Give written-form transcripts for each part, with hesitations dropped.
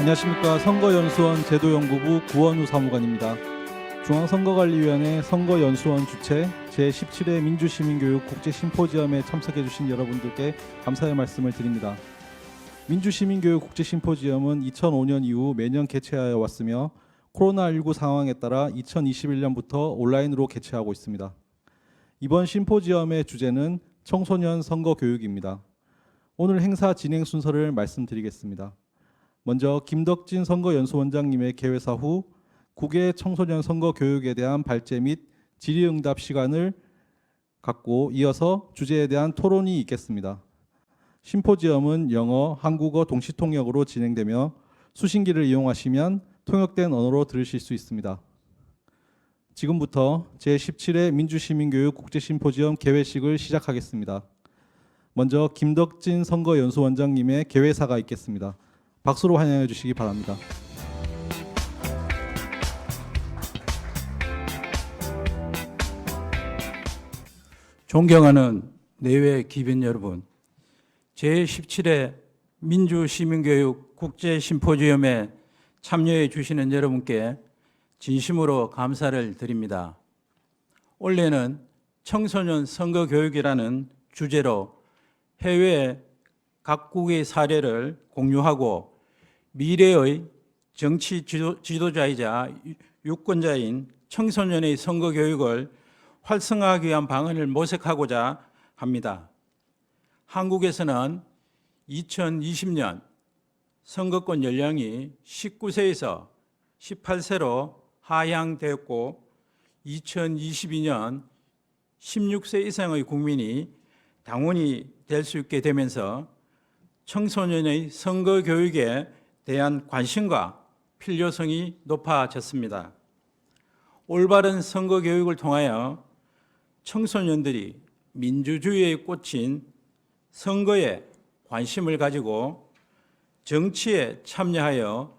안녕하십니까. 선거연수원 제도연구부 구원우 사무관입니다. 중앙선거관리위원회 선거연수원 주최 제17회 민주시민교육 국제심포지엄에 참석해 주신 여러분들께 감사의 말씀을 드립니다. 민주시민교육 국제심포지엄은 2005년 이후 매년 개최하여 왔으며 코로나19 상황에 따라 2021년부터 온라인으로 개최하고 있습니다. 이번 심포지엄의 주제는 청소년 선거교육입니다. 오늘 행사 진행 순서를 말씀드리겠습니다. 먼저 김덕진 선거연수원장님의 개회사 후 국외 청소년 선거교육에 대한 발제 및 질의응답 시간을 갖고 이어서 주제에 대한 토론이 있겠습니다. 심포지엄은 영어, 한국어 동시통역으로 진행되며 수신기를 이용하시면 통역된 언어로 들으실 수 있습니다. 지금부터 제17회 민주시민교육 국제심포지엄 개회식을 시작하겠습니다. 먼저 김덕진 선거연수원장님의 개회사가 있겠습니다. 박수로 환영해 주시기 바랍니다. 존경하는 내외 기빈 여러분, 제17회 민주시민교육 국제심포지엄에 참여해 주시는 여러분께 진심으로 감사를 드립니다. 올해는 청소년 선거교육이라는 주제로 해외 각국의 사례를 공유하고 미래의 정치 지도자이자 유권자인 청소년의 선거교육을 활성화하기 위한 방안을 모색하고자 합니다. 한국에서는 2020년 선거권 연령이 19세에서 18세로 하향되었고 2022년 16세 이상의 국민이 당원이 될 수 있게 되면서 청소년의 선거교육에 대한 관심과 필요성이 높아졌습니다. 올바른 선거교육을 통하여 청소년들이 민주주의에 꽂힌 선거에 관심을 가지고 정치에 참여하여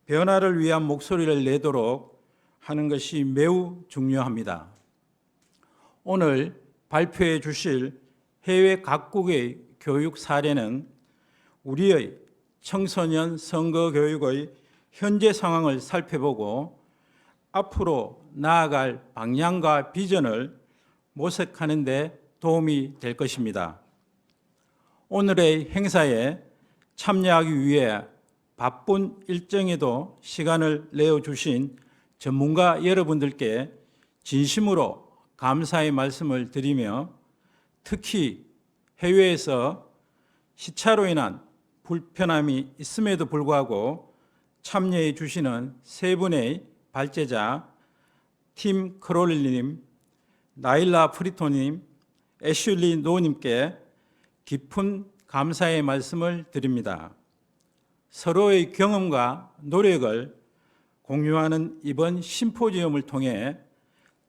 변화를 위한 목소리를 내도록 하는 것이 매우 중요합니다. 오늘 발표해 주실 해외 각국의 교육 사례는 우리의 청소년 선거교육의 현재 상황을 살펴보고 앞으로 나아갈 방향과 비전을 모색하는 데 도움이 될 것입니다. 오늘의 행사에 참여하기 위해 바쁜 일정에도 시간을 내어주신 전문가 여러분들께 진심으로 감사의 말씀을 드리며 특히 해외에서 시차로 인한 불편함이 있음에도 불구하고 참여해 주시는 세 분의 발제자 팀 크롤리님, 나일라 프리토님, 애슐리 노님께 깊은 감사의 말씀을 드립니다. 서로의 경험과 노력을 공유하는 이번 심포지엄을 통해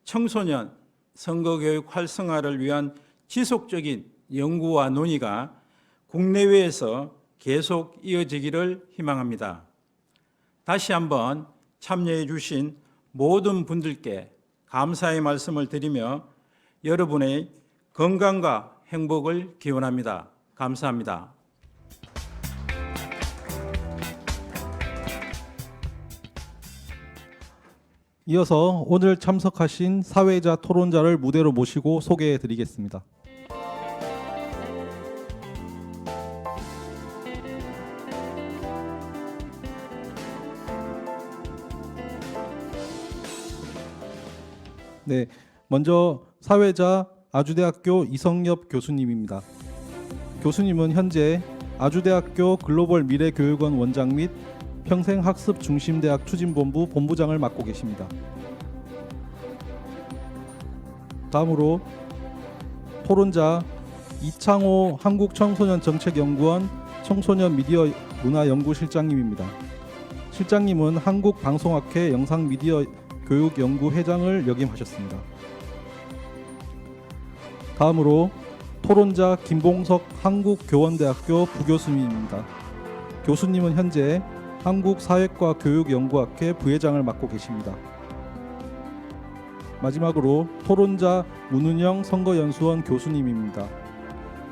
청소년 선거교육 활성화를 위한 지속적인 연구와 논의가 국내외에서 계속 이어지기를 희망합니다. 다시 한번 참여해 주신 모든 분들께 감사의 말씀을 드리며 여러분의 건강과 행복을 기원합니다. 감사합니다. 이어서 오늘 참석하신 사회자 토론자를 무대로 모시고 소개해 드리겠습니다. 네, 먼저 사회자 아주대학교 이성엽 교수님입니다. 교수님은 현재 아주대학교 글로벌 미래교육원 원장 및 평생학습중심대학 추진본부 본부장을 맡고 계십니다. 다음으로 토론자 이창호 한국청소년정책연구원 청소년 미디어 문화연구실장님입니다. 실장님은 한국방송학회 영상미디어 교육연구회장을 역임하셨습니다. 다음으로 토론자 김봉석 한국교원대학교 부교수님입니다. 교수님은 현재 한국사회과교육연구학회 부회장을 맡고 계십니다. 마지막으로 토론자 문은영 선거연수원 교수님입니다.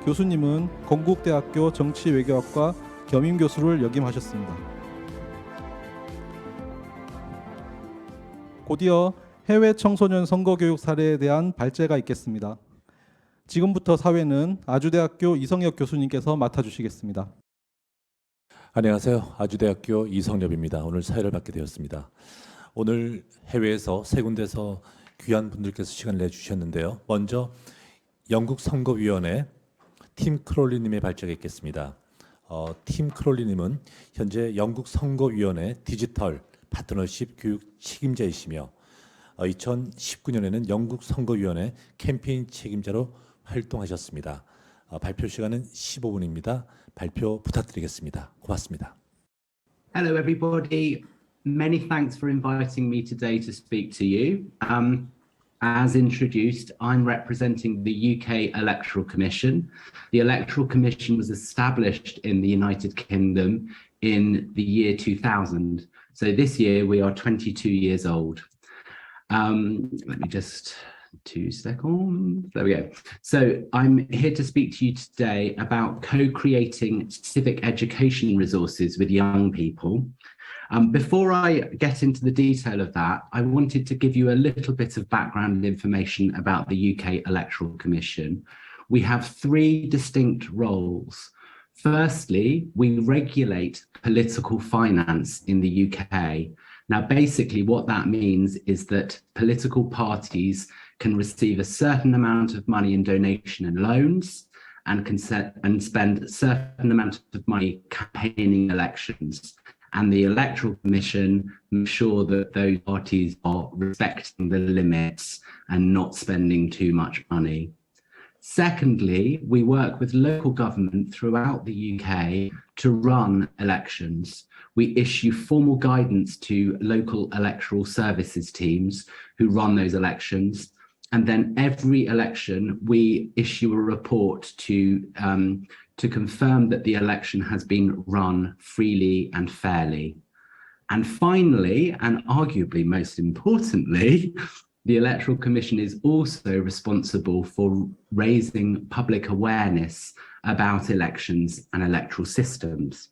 교수님은 건국대학교 정치외교학과 겸임교수를 역임하셨습니다. 곧이어 해외 청소년 선거교육 사례에 대한 발제가 있겠습니다. 지금부터 사회는 아주대학교 이성엽 교수님께서 맡아주시겠습니다. 안녕하세요. 아주대학교 이성엽입니다. 오늘 사회를 맡게 되었습니다. 오늘 해외에서 세 군데서 귀한 분들께서 시간을 내주셨는데요. 먼저 영국 선거위원회 팀 크롤리님의 발제가 있겠습니다. 팀 크롤리님은 현재 영국 선거위원회 디지털 파트너십 교육 책임자이시며 2019년에는 영국 선거위원회 캠페인 책임자로 활동하셨습니다. 발표 시간은 15분입니다. 발표 부탁드리겠습니다. 고맙습니다. Hello, everybody. Many thanks for inviting me today to speak to you. As introduced, I'm representing the UK Electoral Commission. The Electoral Commission was established in the United Kingdom in the year 2000. So this year we are 22 years old. Let me just 2 seconds. There we go. So I'm here to speak to you today about co-creating civic education resources with young people. Before I get into the detail of that, I wanted to give you a little bit of background information about the UK Electoral Commission. We have 3 distinct roles. Firstly, we regulate political finance in the UK. Now, basically what that means is that political parties can receive a certain amount of money in donation and loans and spend a certain amount of money campaigning elections. And the Electoral Commission makes sure that those parties are respecting the limits and not spending too much money. Secondly, we work with local government throughout the UK to run elections. We issue formal guidance to local electoral services teams who run those elections. And then every election, we issue a report to confirm that the election has been run freely and fairly. And finally, and arguably most importantly, the Electoral Commission is also responsible for raising public awareness about elections and electoral systems.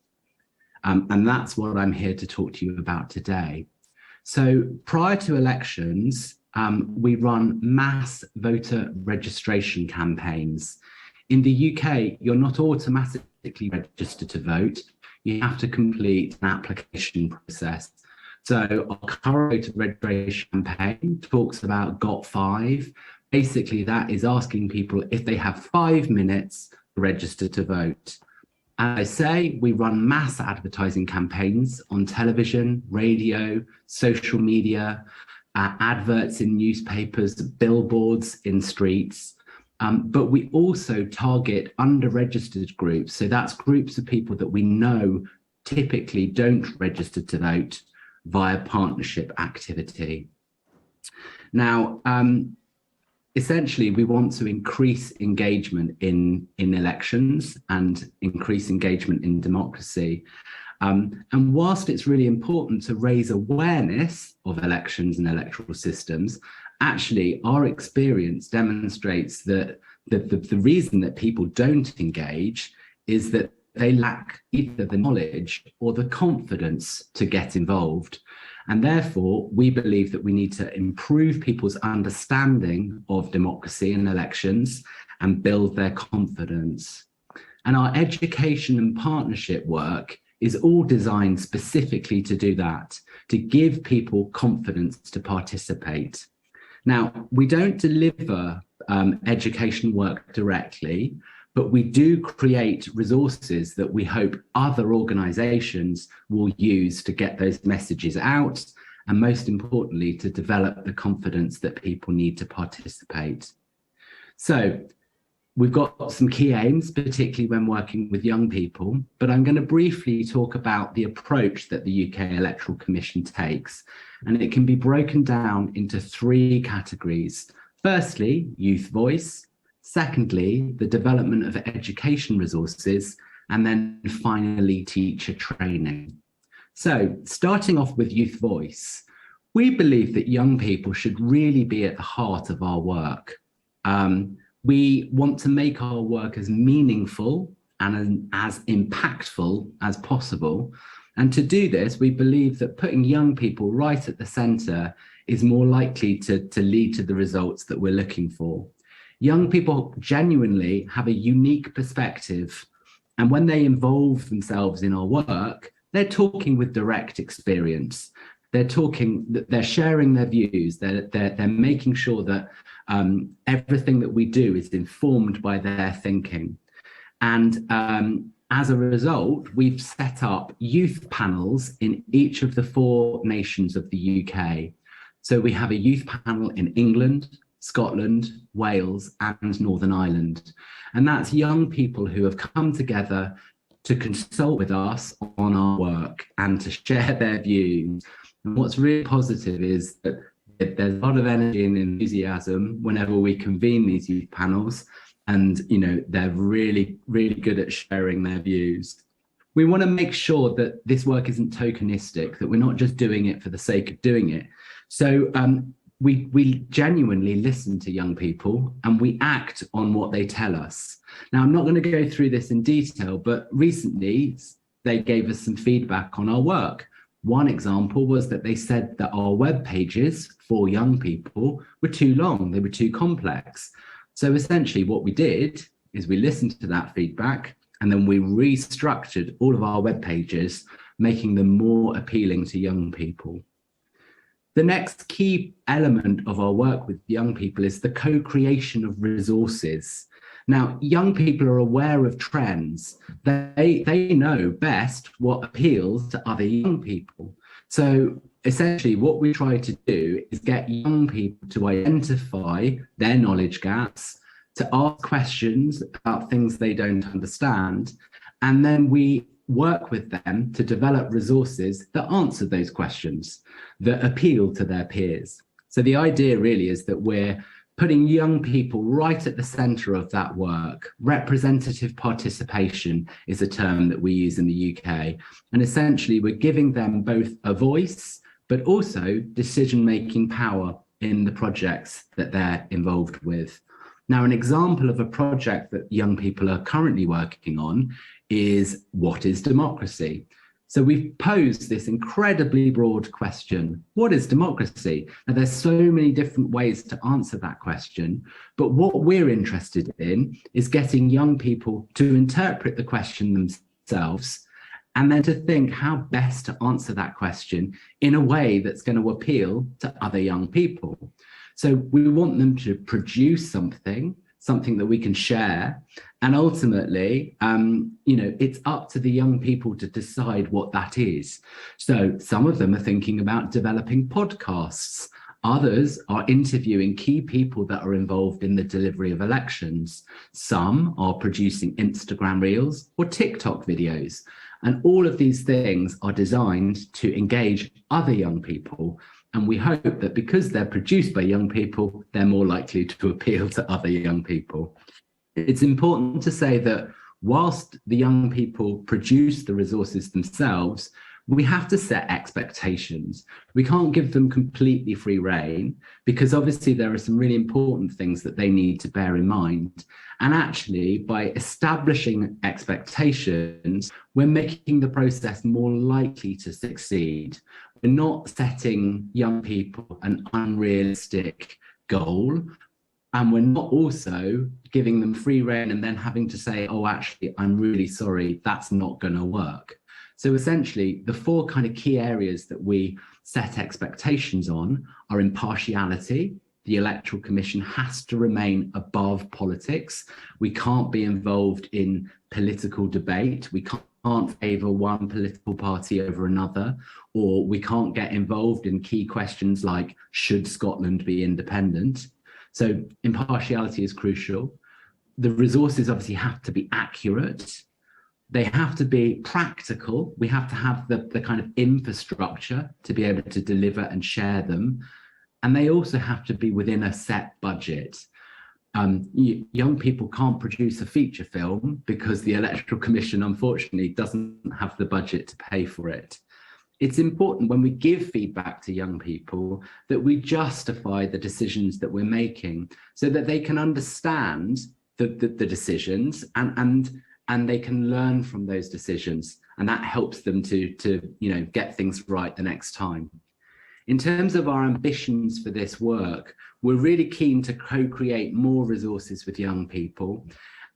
And that's what I'm here to talk to you about today. So prior to elections, we run mass voter registration campaigns. In the UK, you're not automatically registered to vote. You have to complete an application process. So our current voter registration campaign talks about Got5. Basically, that is asking people if they have 5 minutes to register to vote. As I say, we run mass advertising campaigns on television, radio, social media, adverts in newspapers, billboards in streets. But we also target under-registered groups. So that's groups of people that we know typically don't register to vote via partnership activity. Now, essentially, we want to increase engagement in elections and increase engagement in democracy. And whilst it's really important to raise awareness of elections and electoral systems, actually, our experience demonstrates that the reason that people don't engage is that they lack either the knowledge or the confidence to get involved. And therefore, we believe that we need to improve people's understanding of democracy and elections and build their confidence. And our education and partnership work is all designed specifically to do that, to give people confidence to participate. Now, we don't deliver education work directly, but we do create resources that we hope other organizations will use to get those messages out, and most importantly, to develop the confidence that people need to participate. So we've got some key aims, particularly when working with young people, but I'm going to briefly talk about the approach that the UK Electoral Commission takes, and it can be broken down into 3 categories. Firstly, youth voice. Secondly, the development of education resources, and then finally, teacher training. So starting off with youth voice, we believe that young people should really be at the heart of our work. We want to make our work as meaningful and as impactful as possible. And to do this, we believe that putting young people right at the center is more likely to lead to the results that we're looking for. Young people genuinely have a unique perspective, and when they involve themselves in our work, they're talking with direct experience. They're sharing their views, they're making sure that everything that we do is informed by their thinking. And as a result, we've set up youth panels in each of the 4 nations of the UK. So we have a youth panel in England, Scotland, Wales, and Northern Ireland. And that's young people who have come together to consult with us on our work and to share their views. And what's really positive is that there's a lot of energy and enthusiasm whenever we convene these youth panels. And, you know, they're really, really good at sharing their views. We want to make sure that this work isn't tokenistic, that we're not just doing it for the sake of doing it. So we genuinely listen to young people and we act on what they tell us. Now, I'm not going to go through this in detail, but recently they gave us some feedback on our work. One example was that they said that our web pages for young people were too long, they were too complex. So essentially what we did is we listened to that feedback and then we restructured all of our web pages, making them more appealing to young people. The next key element of our work with young people is the co-creation of resources. Now, young people are aware of trends. They know best what appeals to other young people. So essentially what we try to do is get young people to identify their knowledge gaps, to ask questions about things they don't understand, and then we work with them to develop resources that answer those questions, that appeal to their peers. So the idea really is that we're putting young people right at the center of that work. Representative participation is a term that we use in the UK. And essentially we're giving them both a voice, but also decision-making power in the projects that they're involved with. Now, an example of a project that young people are currently working on is, what is democracy? So we've posed this incredibly broad question. What is democracy? Now, there's so many different ways to answer that question, but what we're interested in is getting young people to interpret the question themselves and then to think how best to answer that question in a way that's going to appeal to other young people. So we want them to produce something that we can share. And ultimately, it's up to the young people to decide what that is. So some of them are thinking about developing podcasts. Others are interviewing key people that are involved in the delivery of elections. Some are producing Instagram reels or TikTok videos. And all of these things are designed to engage other young people. And we hope that because they're produced by young people, they're more likely to appeal to other young people. It's important to say that whilst the young people produce the resources themselves, we have to set expectations. We can't give them completely free rein because obviously there are some really important things that they need to bear in mind. And actually, by establishing expectations, we're making the process more likely to succeed. We're not setting young people an unrealistic goal. And we're not also giving them free rein and then having to say, oh, actually, I'm really sorry, that's not going to work. So essentially, the 4 kind of key areas that we set expectations on are impartiality. The Electoral Commission has to remain above politics. We can't be involved in political debate. We can't favour one political party over another, or we can't get involved in key questions like, should Scotland be independent? So impartiality is crucial. The resources obviously have to be accurate. They have to be practical. We have to have the kind of infrastructure to be able to deliver and share them. And they also have to be within a set budget. Young people can't produce a feature film because the Electoral Commission, unfortunately, doesn't have the budget to pay for it. It's important when we give feedback to young people that we justify the decisions that we're making so that they can understand the decisions and they can learn from those decisions. And that helps them to get things right the next time. In terms of our ambitions for this work, we're really keen to co-create more resources with young people.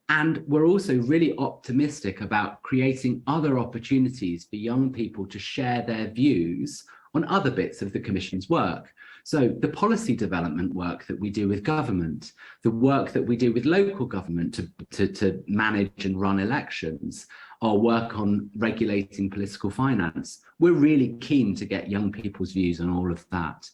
And we're also really optimistic about creating other opportunities for young people to share their views on other bits of the Commission's work. So the policy development work that we do with government, the work that we do with local government to manage and run elections, our work on regulating political finance. We're really keen to get young people's views on all of that.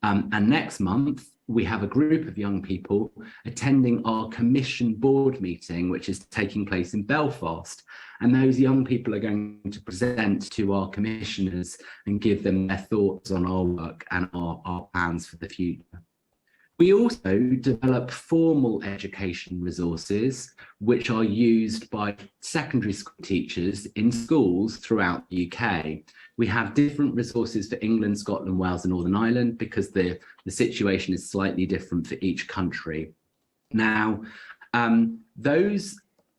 And next month, we have a group of young people attending our Commission board meeting, which is taking place in Belfast. And those young people are going to present to our commissioners and give them their thoughts on our work and our plans for the future. We also develop formal education resources, which are used by secondary school teachers in schools throughout the UK. We have different resources for England, Scotland, Wales, and Northern Ireland because the situation is slightly different for each country. Now,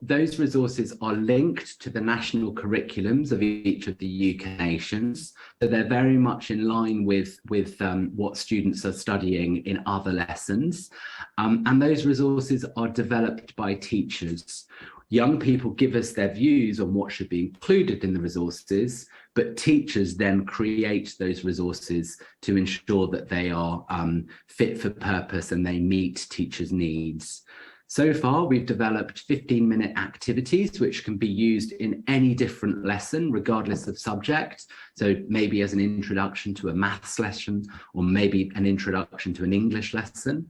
those resources are linked to the national curriculums of each of the UK nations. So they're very much in line with what students are studying in other lessons. And those resources are developed by teachers. Young people give us their views on what should be included in the resources, but teachers then create those resources to ensure that they are fit for purpose and they meet teachers' needs. So far, we've developed 15-minute activities which can be used in any different lesson, regardless of subject. So maybe as an introduction to a maths lesson, or maybe an introduction to an English lesson.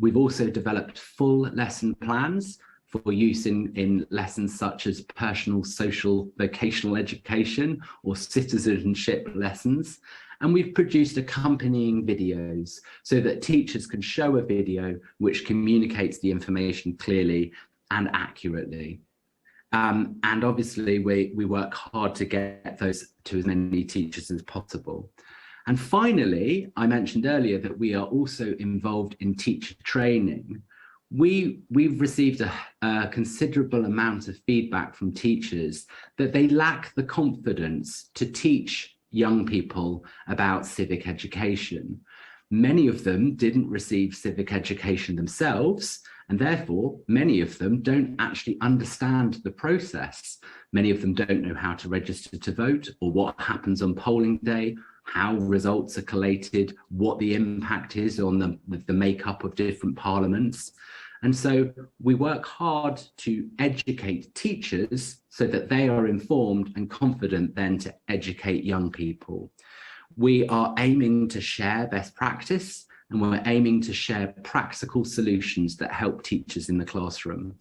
We've also developed full lesson plans for use in lessons such as personal, social, vocational education or citizenship lessons. And we've produced accompanying videos so that teachers can show a video which communicates the information clearly and accurately. And obviously we work hard to get those to as many teachers as possible. And finally, I mentioned earlier that we are also involved in teacher training. We've received a considerable amount of feedback from teachers that they lack the confidence to teach young people about civic education. Many of them didn't receive civic education themselves, and therefore many of them don't actually understand the process. Many of them don't know how to register to vote or what happens on polling day, how results are collated, what the impact is on the makeup of different parliaments. And so we work hard to educate teachers so that they are informed and confident then to educate young people. We are aiming to share best practice, and we're aiming to share practical solutions that help teachers in the classroom.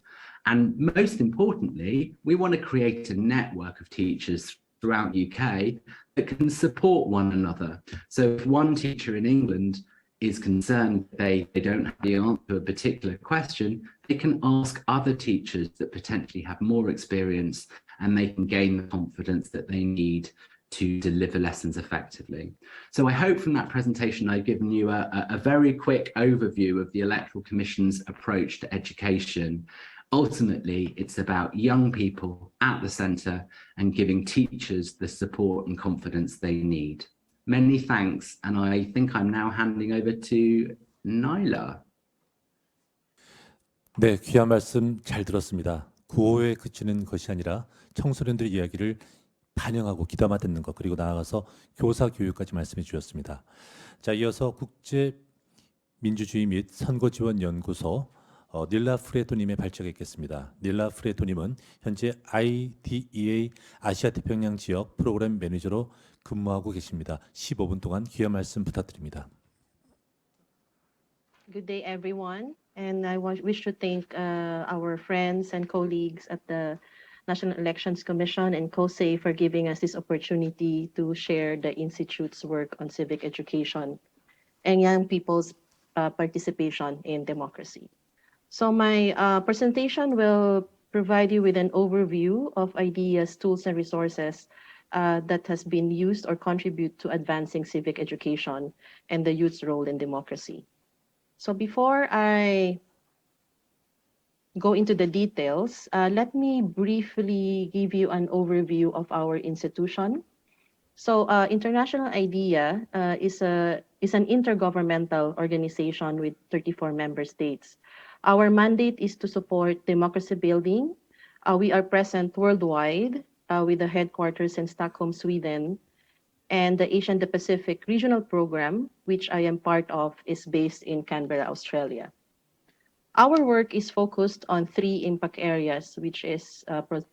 And most importantly, we want to create a network of teachers throughout the UK that can support one another. So if one teacher in England is concerned they don't have the answer to a particular question, they can ask other teachers that potentially have more experience, and they can gain the confidence that they need to deliver lessons effectively. So I hope from that presentation I've given you a very quick overview of the Electoral Commission's approach to education. Ultimately, it's about young people at the centre and giving teachers the support and confidence they need. Many thanks, and I think I'm now handing over to Naila. 네, 귀한 말씀 잘 들었습니다. 구호에 그치는 것이 아니라 청소년들의 이야기를 반영하고 귀담아 듣는 것, 그리고 나아가서 교사 교육까지 말씀해 주셨습니다. 자, 이어서 국제민주주의 및 선거지원연구소 닐라 프레토님의 발제가 있겠습니다. 닐라 프레토님은 현재 IDEA 아시아태평양 지역 프로그램 매니저로 근무하고 계십니다. 15분 동안 귀한 말씀 부탁드립니다. Good day, everyone. And I wish to thank our friends and colleagues at the National Elections Commission and COSE for giving us this opportunity to share the Institute's work on civic education and young people's participation in democracy. So my presentation will provide you with an overview of ideas, tools, and resources that has been used or contribute to advancing civic education and the youth's role in democracy. So before I go into the details, let me briefly give you an overview of our institution. So International IDEA is an intergovernmental organization with 34 member states. Our mandate is to support democracy building. We are present worldwide with the headquarters in Stockholm, Sweden, and the Asian Pacific Regional Program, which I am part of, is based in Canberra, Australia. Our work is focused on three impact areas, which is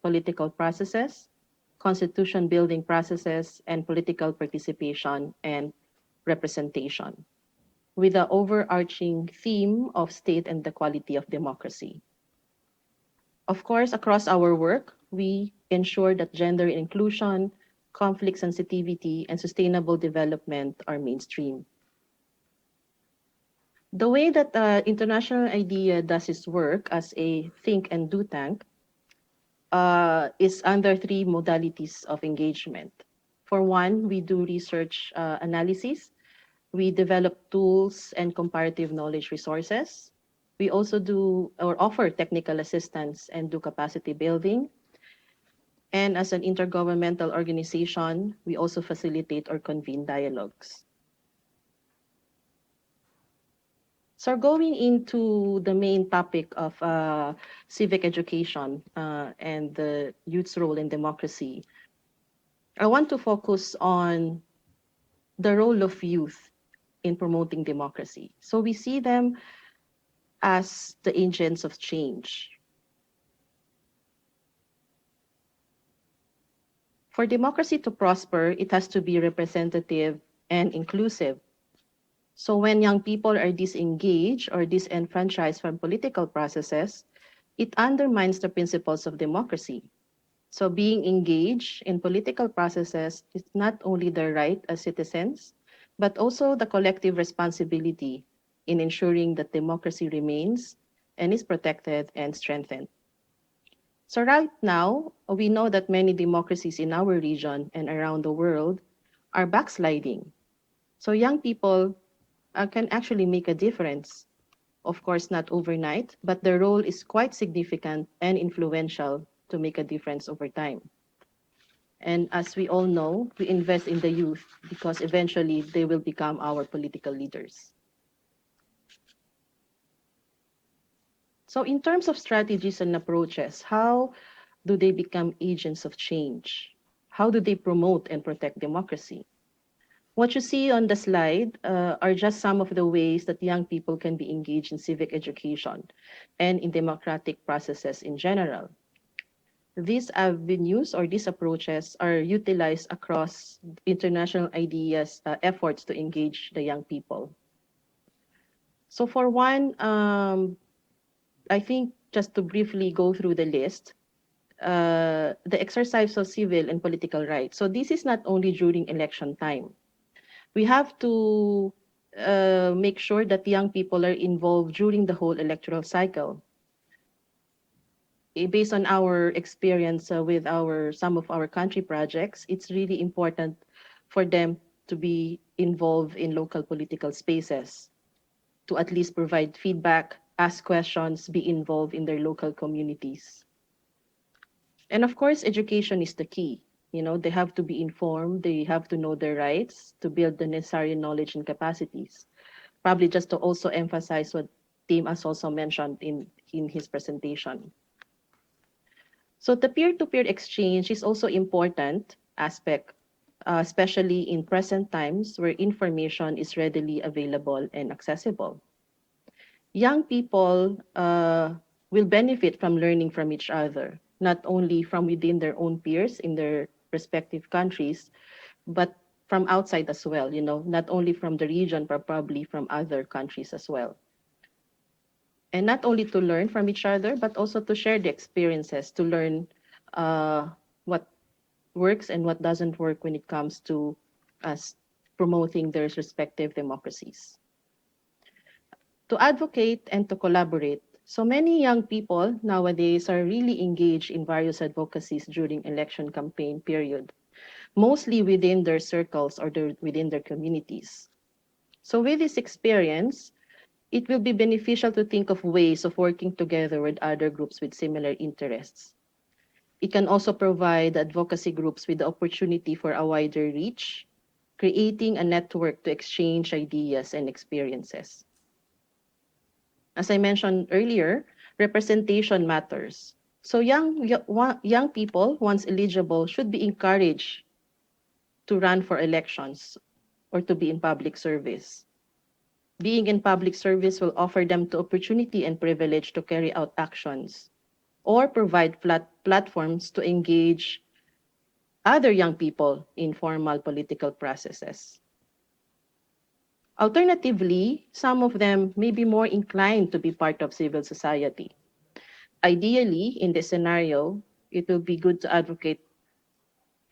political processes, constitution building processes, and political participation and representation, with the overarching theme of state and the quality of democracy. Of course, across our work, we ensure that gender inclusion, conflict sensitivity, and sustainable development are mainstream. The way that International IDEA does its work as a think and do tank is under three modalities of engagement. For one, we do research analysis. We develop tools and comparative knowledge resources. We also do or offer technical assistance and do capacity building. And as an intergovernmental organization, we also facilitate or convene dialogues. So going into the main topic of civic education and the youth's role in democracy, I want to focus on the role of youth in promoting democracy. So we see them as the agents of change. For democracy to prosper, it has to be representative and inclusive. So when young people are disengaged or disenfranchised from political processes, it undermines the principles of democracy. So being engaged in political processes is not only their right as citizens, but also the collective responsibility in ensuring that democracy remains and is protected and strengthened. So right now, we know that many democracies in our region and around the world are backsliding. So young people can actually make a difference. Of course, not overnight, but their role is quite significant and influential to make a difference over time. And as we all know, we invest in the youth because eventually they will become our political leaders. So in terms of strategies and approaches, how do they become agents of change? How do they promote and protect democracy? What you see on the slide are just some of the ways that young people can be engaged in civic education and in democratic processes in general. These avenues or these approaches are utilized across International IDEA's efforts to engage the young people. So for one, I think just to briefly go through the list, the exercise of civil and political rights. So this is not only during election time. We have to make sure that young people are involved during the whole electoral cycle. Based on our experience with some of our country projects, it's really important for them to be involved in local political spaces, to at least provide feedback, ask questions, be involved in their local communities. And of course, education is the key. You know, they have to be informed, they have to know their rights to build the necessary knowledge and capacities. Probably just to also emphasize what Tim has also mentioned in his presentation. So the peer-to-peer exchange is also important aspect, especially in present times where information is readily available and accessible. Young people will benefit from learning from each other, not only from within their own peers in their respective countries, but from outside as well, you know, not only from the region, but probably from other countries as well. And not only to learn from each other, but also to share the experiences, to learn what works and what doesn't work when it comes to us promoting their respective democracies. To advocate and to collaborate. So many young people nowadays are really engaged in various advocacies during election campaign period, mostly within their circles or within their communities. So with this experience, it will be beneficial to think of ways of working together with other groups with similar interests. It can also provide advocacy groups with the opportunity for a wider reach, creating a network to exchange ideas and experiences. As I mentioned earlier, representation matters. So young people, once eligible, should be encouraged to run for elections or to be in public service. Being in public service will offer them the opportunity and privilege to carry out actions or provide platforms to engage other young people in formal political processes. Alternatively, some of them may be more inclined to be part of civil society. Ideally, in this scenario, it will be good to advocate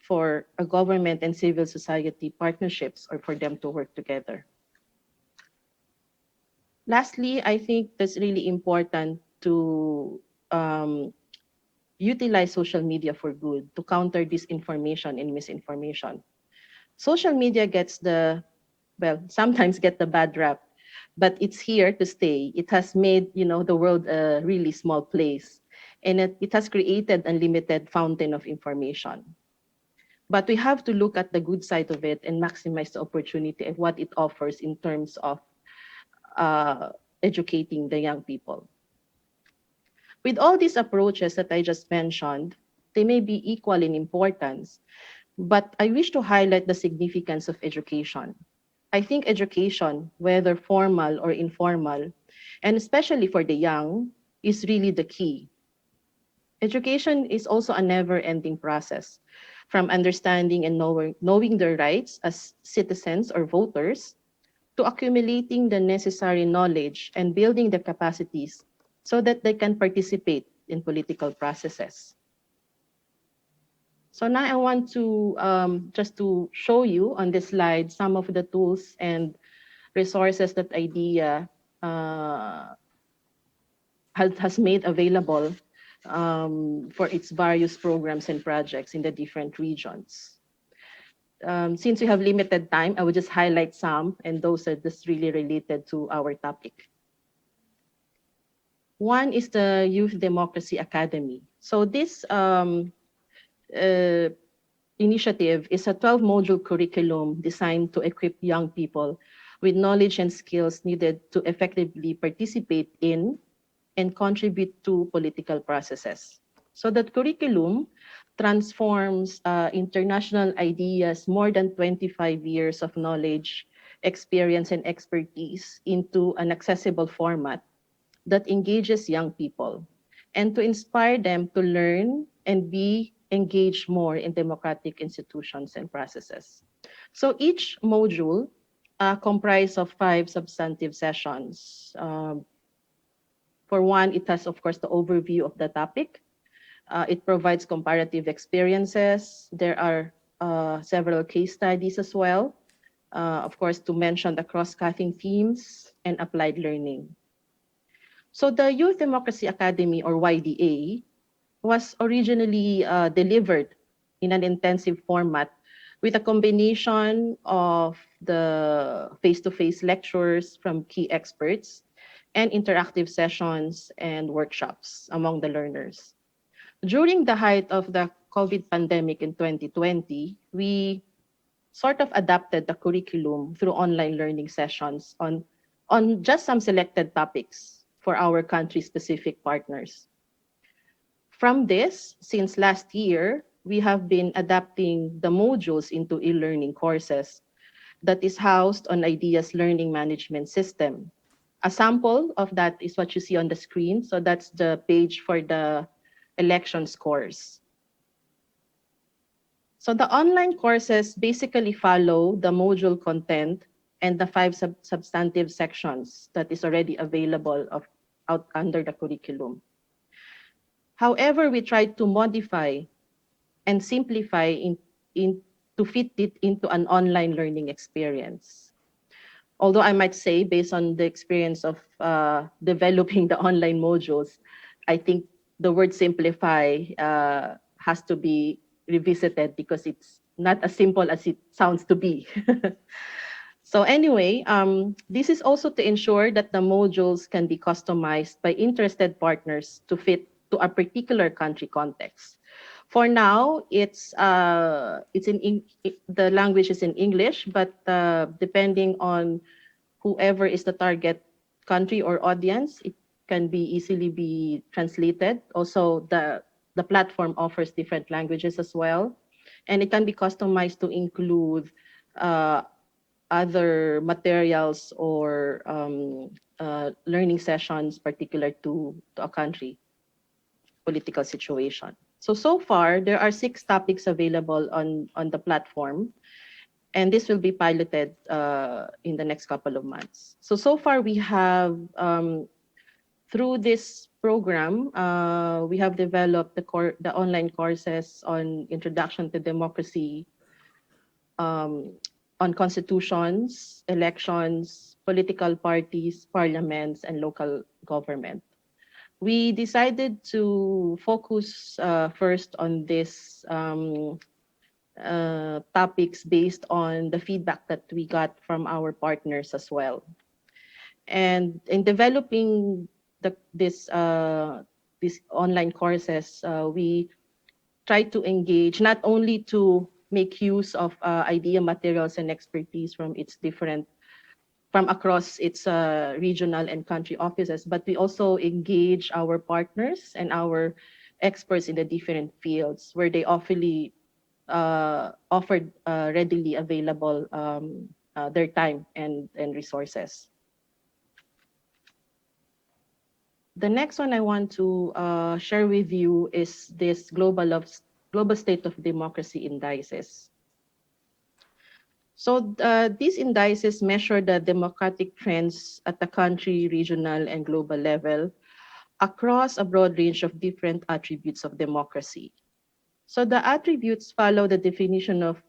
for a government and civil society partnerships or for them to work together. Lastly, I think that's really important to utilize social media for good to counter disinformation and misinformation. Social media sometimes get the bad rap, but it's here to stay. It has made, the world a really small place, and it has created unlimited fountain of information. But we have to look at the good side of it and maximize the opportunity and what it offers in terms of educating the young people. With all these approaches that I just mentioned, they may be equal in importance, but I wish to highlight the significance of education. I think education, whether formal or informal, and especially for the young, is really the key. Education is also a never-ending process, from understanding and knowing their rights as citizens or voters, to accumulating the necessary knowledge and building the capacities so that they can participate in political processes. So now I want to just to show you on this slide some of the tools and resources that IDEA has made available for its various programs and projects in the different regions. Since we have limited time, I will just highlight some, and those are just really related to our topic. One is the Youth Democracy Academy. So this initiative is a 12-module curriculum designed to equip young people with knowledge and skills needed to effectively participate in and contribute to political processes. So that curriculum transforms international ideas, more than 25 years of knowledge, experience, and expertise into an accessible format that engages young people and to inspire them to learn and be engaged more in democratic institutions and processes. So each module comprised of 5 substantive sessions. For one, it has, of course, the overview of the topic. It provides comparative experiences. There are several case studies as well. Of course, to mention the cross-cutting themes and applied learning. So the Youth Democracy Academy, or YDA, was originally delivered in an intensive format with a combination of the face-to-face lectures from key experts and interactive sessions and workshops among the learners. During the height of the COVID pandemic in 2020, we sort of adapted the curriculum through online learning sessions on just some selected topics for our country-specific partners. From this, since last year, we have been adapting the modules into e-learning courses that is housed on IDEA's learning management system. A sample of that is what you see on the screen. So that's the page for the election scores. So the online courses basically follow the module content and the 5 substantive sections that is already available out under the curriculum. However, we tried to modify and simplify to fit it into an online learning experience. Although I might say, based on the experience of developing the online modules, I think the word simplify has to be revisited because it's not as simple as it sounds to be. So anyway, this is also to ensure that the modules can be customized by interested partners to fit to a particular country context. For now, the language is in English, but depending on whoever is the target country or audience, it can be easily be translated. Also, the platform offers different languages as well, and it can be customized to include other materials or learning sessions particular to a country political situation. So far, there are 6 topics available on the platform, and this will be piloted in the next couple of months. So far, we have, through this program, we have developed the online courses on Introduction to Democracy, on constitutions, elections, political parties, parliaments, and local government. We decided to focus first on these topics based on the feedback that we got from our partners as well. And in developing these online courses, we try to engage not only to make use of idea materials and expertise from across its regional and country offices, but we also engage our partners and our experts in the different fields where they offered readily available their time and resources. The next one I want to share with you is this Global State of Democracy indices. So these indices measure the democratic trends at the country, regional, and global level across a broad range of different attributes of democracy. So the attributes follow the definition of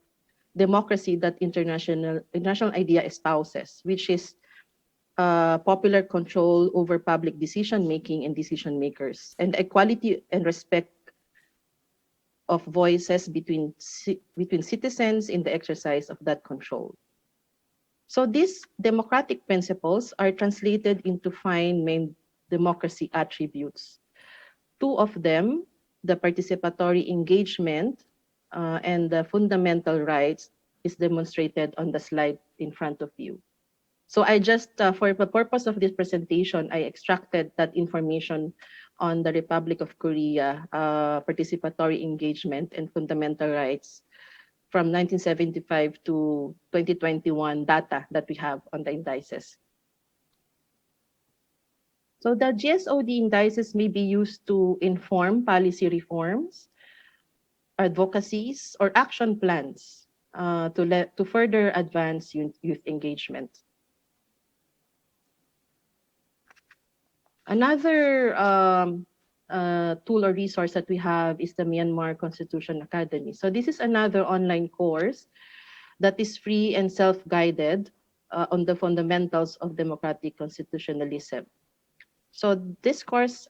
democracy that international idea espouses, which is popular control over public decision-making and decision makers, and equality and respect of voices between citizens in the exercise of that control. So these democratic principles are translated into 5 main democracy attributes. 2 of them, the participatory engagement and the fundamental rights, is demonstrated on the slide in front of you. So I just, for the purpose of this presentation, I extracted that information on the Republic of Korea, participatory engagement and fundamental rights from 1975 to 2021 data that we have on the indices. So the GSOD indices may be used to inform policy reforms, advocacies, or action plans to further advance youth engagement. Another tool or resource that we have is the Myanmar Constitution Academy. So this is another online course that is free and self-guided on the fundamentals of democratic constitutionalism. So this course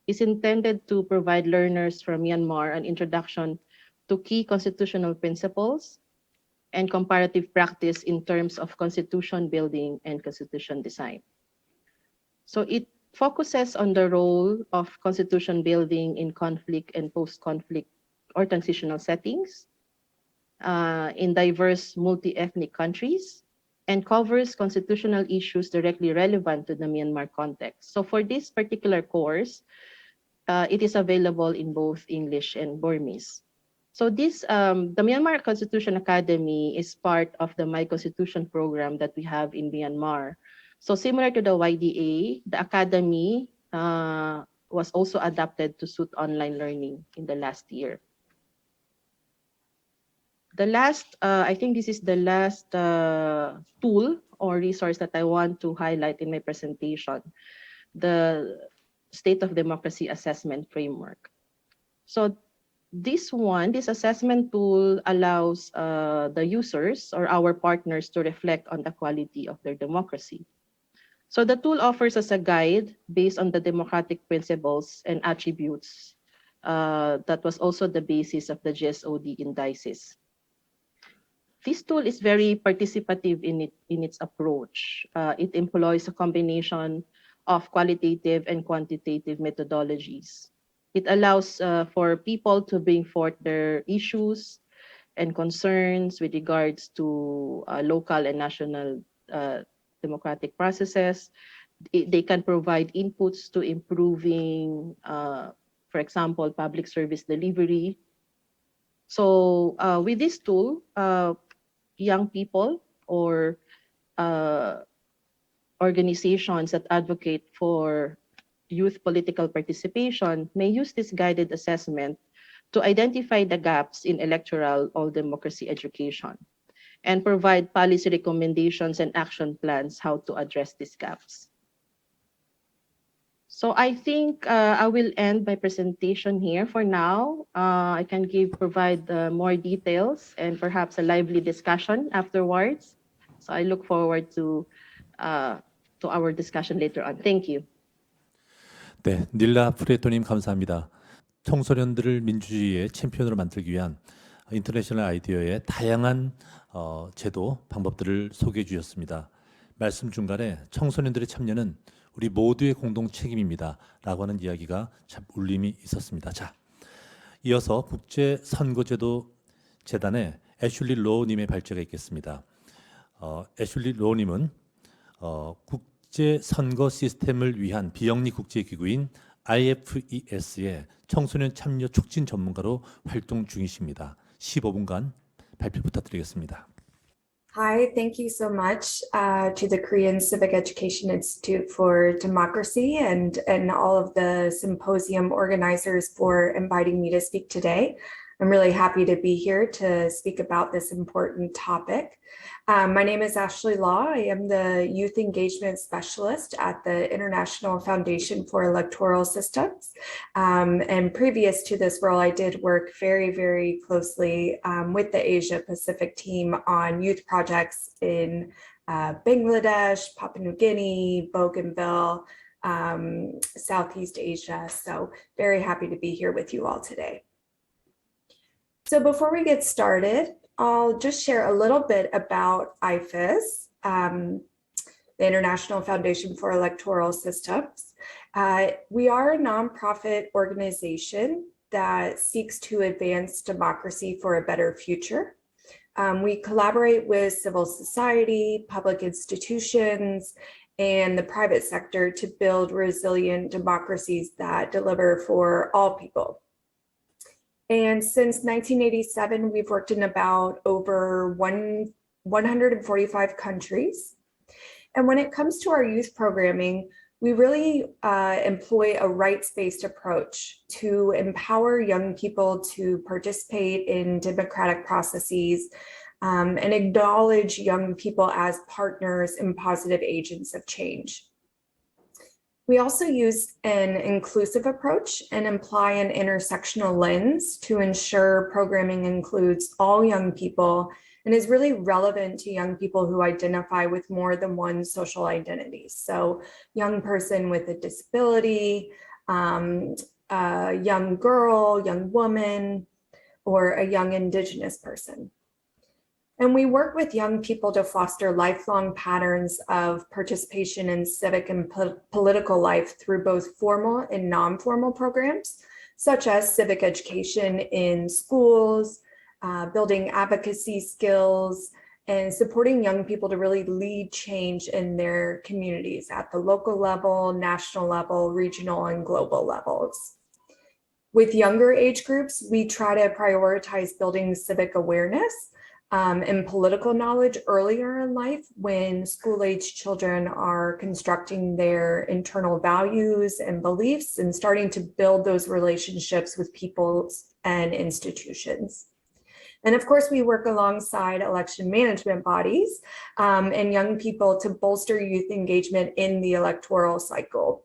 is intended to provide learners from Myanmar an introduction to key constitutional principles and comparative practice in terms of constitution building and constitution design. So it focuses on the role of constitution building in conflict and post-conflict or transitional settings in diverse multi-ethnic countries, and covers constitutional issues directly relevant to the Myanmar context. So for this particular course, it is available in both English and Burmese. So this, the Myanmar Constitution Academy is part of the My Constitution program that we have in Myanmar. So similar to the YDA, the Academy was also adapted to suit online learning in the last year. The last, I think this is the last tool or resource that I want to highlight in my presentation, the State of Democracy Assessment Framework. So this assessment tool allows the users or our partners to reflect on the quality of their democracy. So the tool offers us a guide based on the democratic principles and attributes that was also the basis of the GSOD indices. This tool is very participative in its approach. It employs a combination of qualitative and quantitative methodologies. It allows for people to bring forth their issues and concerns with regards to local and national democratic processes. They can provide inputs to improving, for example, public service delivery. So with this tool, young people or organizations that advocate for youth political participation may use this guided assessment to identify the gaps in electoral all-democracy education and provide policy recommendations and action plans how to address these gaps. So I think I will end my presentation here for now. I can provide more details and perhaps a lively discussion afterwards. So I look forward to our discussion later on. Thank you. 네, 닐라 프레토님 감사합니다. 청소년들을 민주주의의 챔피언으로 만들기 위한 인터내셔널 아이디어의 다양한 제도, 방법들을 소개해 주셨습니다. 말씀 중간에 청소년들의 참여는 우리 모두의 공동 책임입니다 라고 하는 이야기가 참 울림이 있었습니다. 자, 이어서 국제선거제도 재단의 애슐리 로우님의 발제가 있겠습니다. 애슐리 로우님은 국제선거 시스템을 위한 비영리 국제기구인 IFES의 청소년 참여 촉진 전문가로 활동 중이십니다. 15분간 발표 부탁드리겠습니다. Hi, thank you so much to the Korean Civic Education Institute for Democracy and all of the symposium organizers for inviting me to speak today. I'm really happy to be here to speak about this important topic. My name is Ashley Law. I am the Youth Engagement Specialist at the International Foundation for Electoral Systems. And previous to this role, I did work very, very closely with the Asia Pacific team on youth projects in Bangladesh, Papua New Guinea, Bougainville, Southeast Asia. So very happy to be here with you all today. So before we get started, I'll just share a little bit about IFES, the International Foundation for Electoral Systems. We are a nonprofit organization that seeks to advance democracy for a better future. We collaborate with civil society, public institutions, and the private sector to build resilient democracies that deliver for all people. And since 1987, we've worked in about over 145 countries. And when it comes to our youth programming, we really employ a rights-based approach to empower young people to participate in democratic processes and acknowledge young people as partners and positive agents of change. We also use an inclusive approach and apply an intersectional lens to ensure programming includes all young people and is really relevant to young people who identify with more than one social identity. So young person with a disability, a young girl, young woman, or a young Indigenous person. And we work with young people to foster lifelong patterns of participation in civic and political life through both formal and non-formal programs, such as civic education in schools, building advocacy skills, and supporting young people to really lead change in their communities at the local level, national level, regional, and global levels. With younger age groups, we try to prioritize building civic awareness and political knowledge earlier in life when school-age children are constructing their internal values and beliefs and starting to build those relationships with people and institutions. And of course, we work alongside election management bodies and young people to bolster youth engagement in the electoral cycle.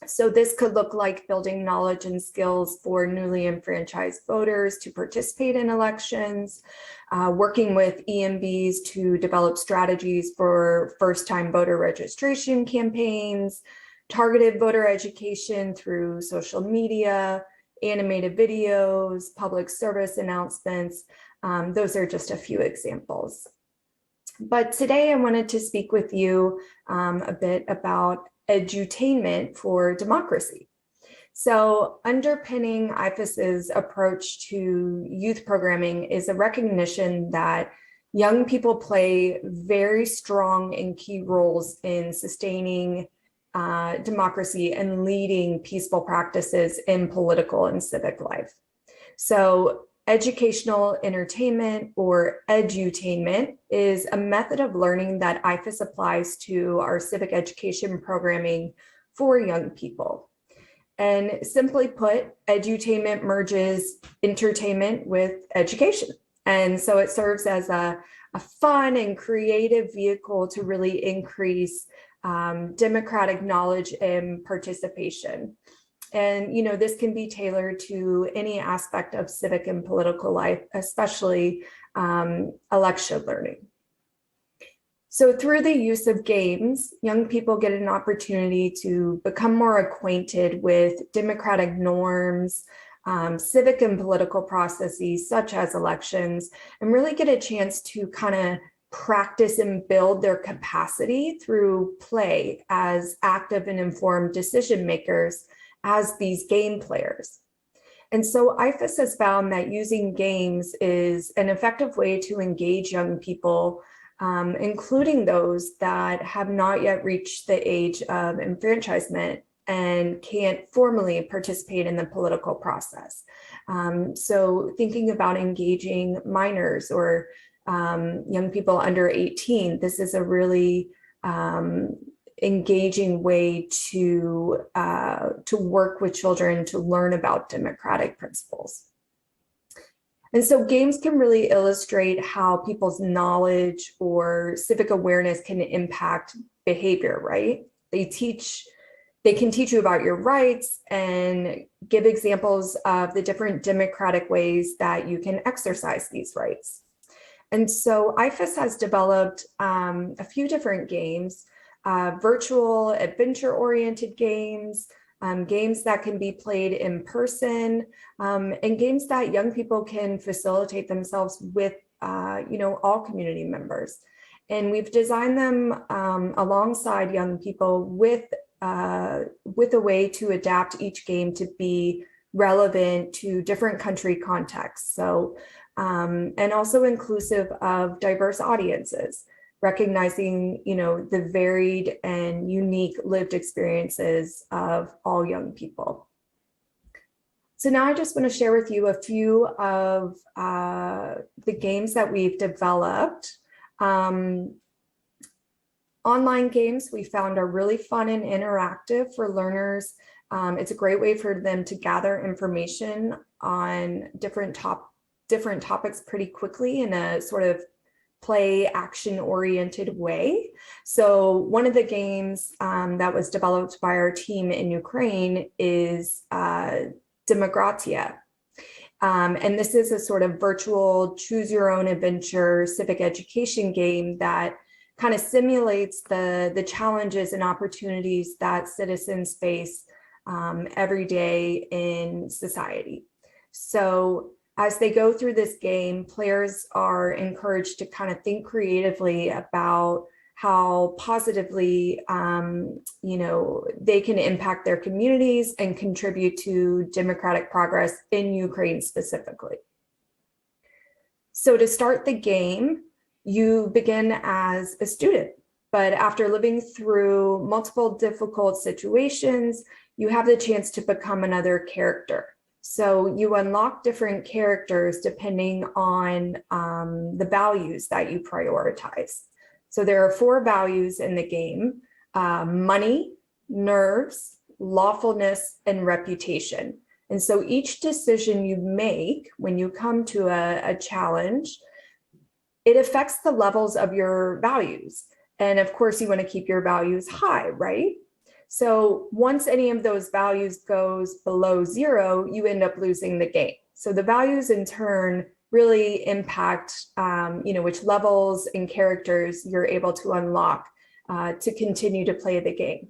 So this could look like building knowledge and skills for newly enfranchised voters to participate in elections, working with EMBs to develop strategies for first-time voter registration campaigns, targeted voter education through social media, animated videos, public service announcements. Those are just a few examples. But today I wanted to speak with you a bit about edutainment for democracy. So underpinning IFAS's approach to youth programming is a recognition that young people play very strong and key roles in sustaining democracy and leading peaceful practices in political and civic life. So educational entertainment, or edutainment, is a method of learning that IFAS applies to our civic education programming for young people. And simply put, edutainment merges entertainment with education. And so it serves as a fun and creative vehicle to really increase democratic knowledge and participation. And, this can be tailored to any aspect of civic and political life, especially election learning. So through the use of games, young people get an opportunity to become more acquainted with democratic norms, civic and political processes such as elections, and really get a chance to kind of practice and build their capacity through play as active and informed decision makers as these game players. And so IFAS has found that using games is an effective way to engage young people, including those that have not yet reached the age of enfranchisement and can't formally participate in the political process. So thinking about engaging minors or young people under 18, this is a really engaging way to work with children to learn about democratic principles. And so games can really illustrate how people's knowledge or civic awareness can impact behavior, right? They can teach you about your rights and give examples of the different democratic ways that you can exercise these rights. And so IFAS has developed a few different games, virtual adventure-oriented games, games that can be played in person, and games that young people can facilitate themselves with, all community members. And we've designed them alongside young people with a way to adapt each game to be relevant to different country contexts. So, and also inclusive of diverse audiences, recognizing, the varied and unique lived experiences of all young people. So now I just want to share with you a few of the games that we've developed. Online games we found are really fun and interactive for learners. It's a great way for them to gather information on different topics pretty quickly in a sort of play action oriented way. So one of the games that was developed by our team in Ukraine is Demokratia. And this is a sort of virtual choose your own adventure civic education game that kind of simulates the challenges and opportunities that citizens face every day in society. So as they go through this game, players are encouraged to kind of think creatively about how positively, they can impact their communities and contribute to democratic progress in Ukraine specifically. So to start the game, you begin as a student, but after living through multiple difficult situations, you have the chance to become another character. So you unlock different characters depending on the values that you prioritize. So there are 4 values in the game: money, nerves, lawfulness, and reputation. And so each decision you make when you come to a challenge, it affects the levels of your values. And of course, you want to keep your values high, right? So once any of those values goes below 0, you end up losing the game. So the values in turn really impact, which levels and characters you're able to unlock to continue to play the game.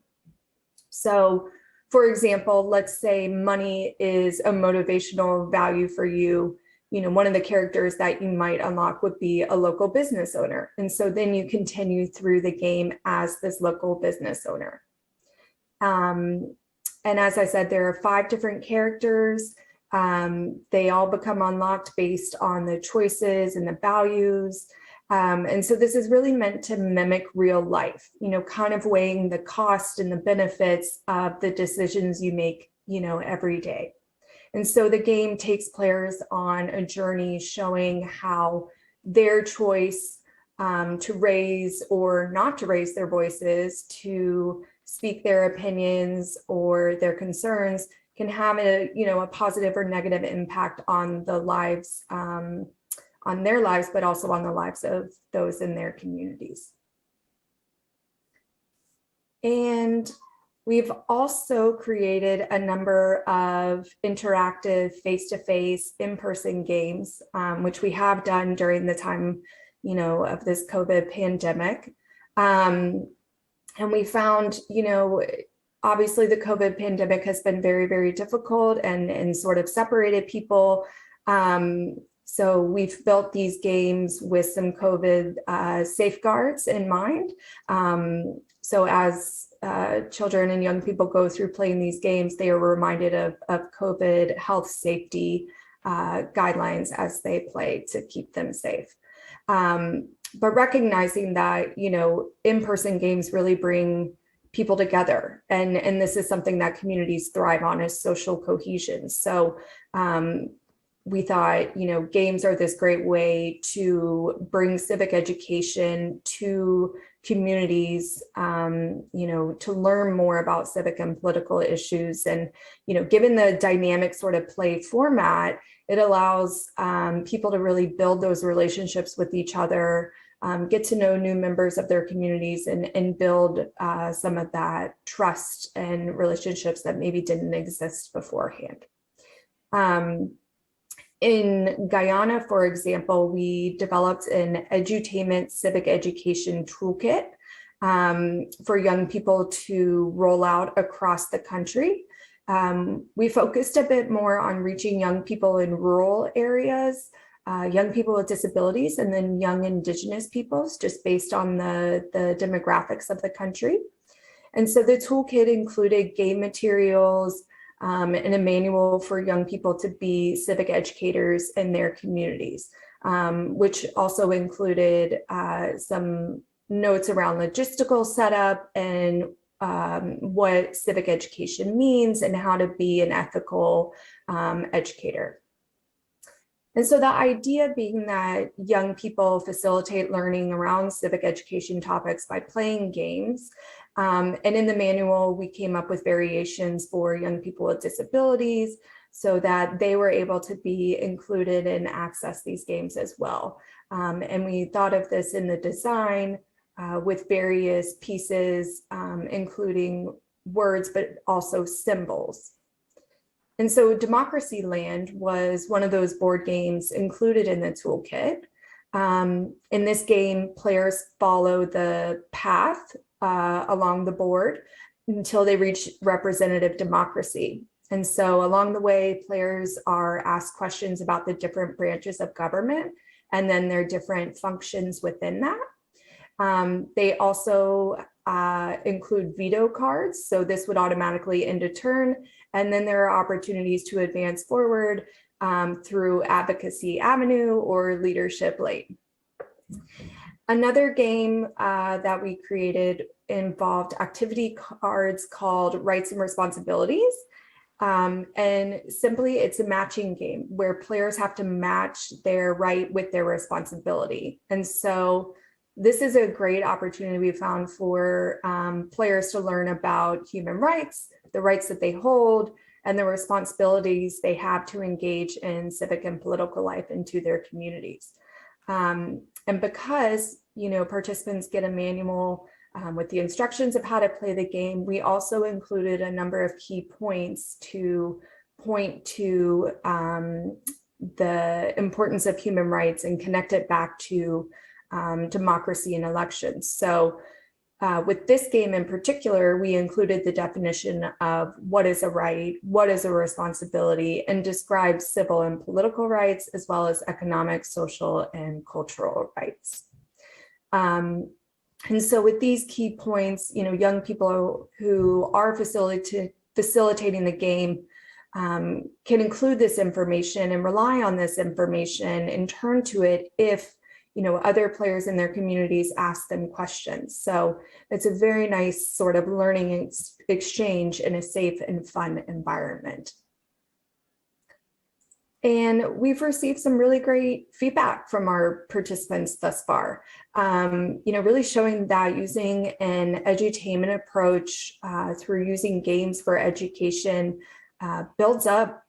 So for example, let's say money is a motivational value for you. One of the characters that you might unlock would be a local business owner. And so then you continue through the game as this local business owner. And as I said, there are 5 different characters. They all become unlocked based on the choices and the values. And so this is really meant to mimic real life, kind of weighing the cost and the benefits of the decisions you make, every day. And so the game takes players on a journey showing how their choice to raise or not to raise their voices, to speak their opinions or their concerns, can have a positive or negative impact on the lives, on their lives, but also on the lives of those in their communities. And we've also created a number of interactive face-to-face in-person games, which we have done during the time, of this COVID pandemic. And we found, obviously the COVID pandemic has been very, very difficult and sort of separated people. So we've built these games with some COVID safeguards in mind. So as children and young people go through playing these games, they are reminded of COVID health safety guidelines as they play to keep them safe. But recognizing that, in-person games really bring people together. And this is something that communities thrive on, is social cohesion. So we thought, games are this great way to bring civic education to communities, to learn more about civic and political issues. And, given the dynamic sort of play format, it allows people to really build those relationships with each other, get to know new members of their communities, and build some of that trust and relationships that maybe didn't exist beforehand. In Guyana, for example, we developed an edutainment civic education toolkit for young people to roll out across the country. We focused a bit more on reaching young people in rural areas, young people with disabilities, and then young Indigenous peoples, just based on the demographics of the country. And so the toolkit included game materials, and a manual for young people to be civic educators in their communities, which also included some notes around logistical setup and what civic education means and how to be an ethical educator. And so the idea being that young people facilitate learning around civic education topics by playing games. And in the manual, we came up with variations for young people with disabilities so that they were able to be included and access these games as well. And we thought of this in the design with various pieces, including words, but also symbols. And so Democracy Land was one of those board games included in the toolkit. In this game, players follow the path along the board until they reach representative democracy. And so along the way, players are asked questions about the different branches of government and then their different functions within that. They also include veto cards. So this would automatically end a turn. And then there are opportunities to advance forward through Advocacy Avenue or Leadership Lane. Another game that we created involved activity cards called Rights and Responsibilities. And simply, it's a matching game where players have to match their right with their responsibility. And so this is a great opportunity we found for players to learn about human rights, the rights that they hold, and the responsibilities they have to engage in civic and political life into their communities. And because, participants get a manual with the instructions of how to play the game, we also included a number of key points to point to the importance of human rights and connect it back to democracy and elections. So with this game in particular, we included the definition of what is a right, what is a responsibility, and described civil and political rights, as well as economic, social, and cultural rights. And so with these key points, young people who are facilitating the game can include this information and rely on this information and turn to it if other players in their communities ask them questions. So it's a very nice sort of learning exchange in a safe and fun environment. And we've received some really great feedback from our participants thus far, really showing that using an edutainment approach through using games for education builds up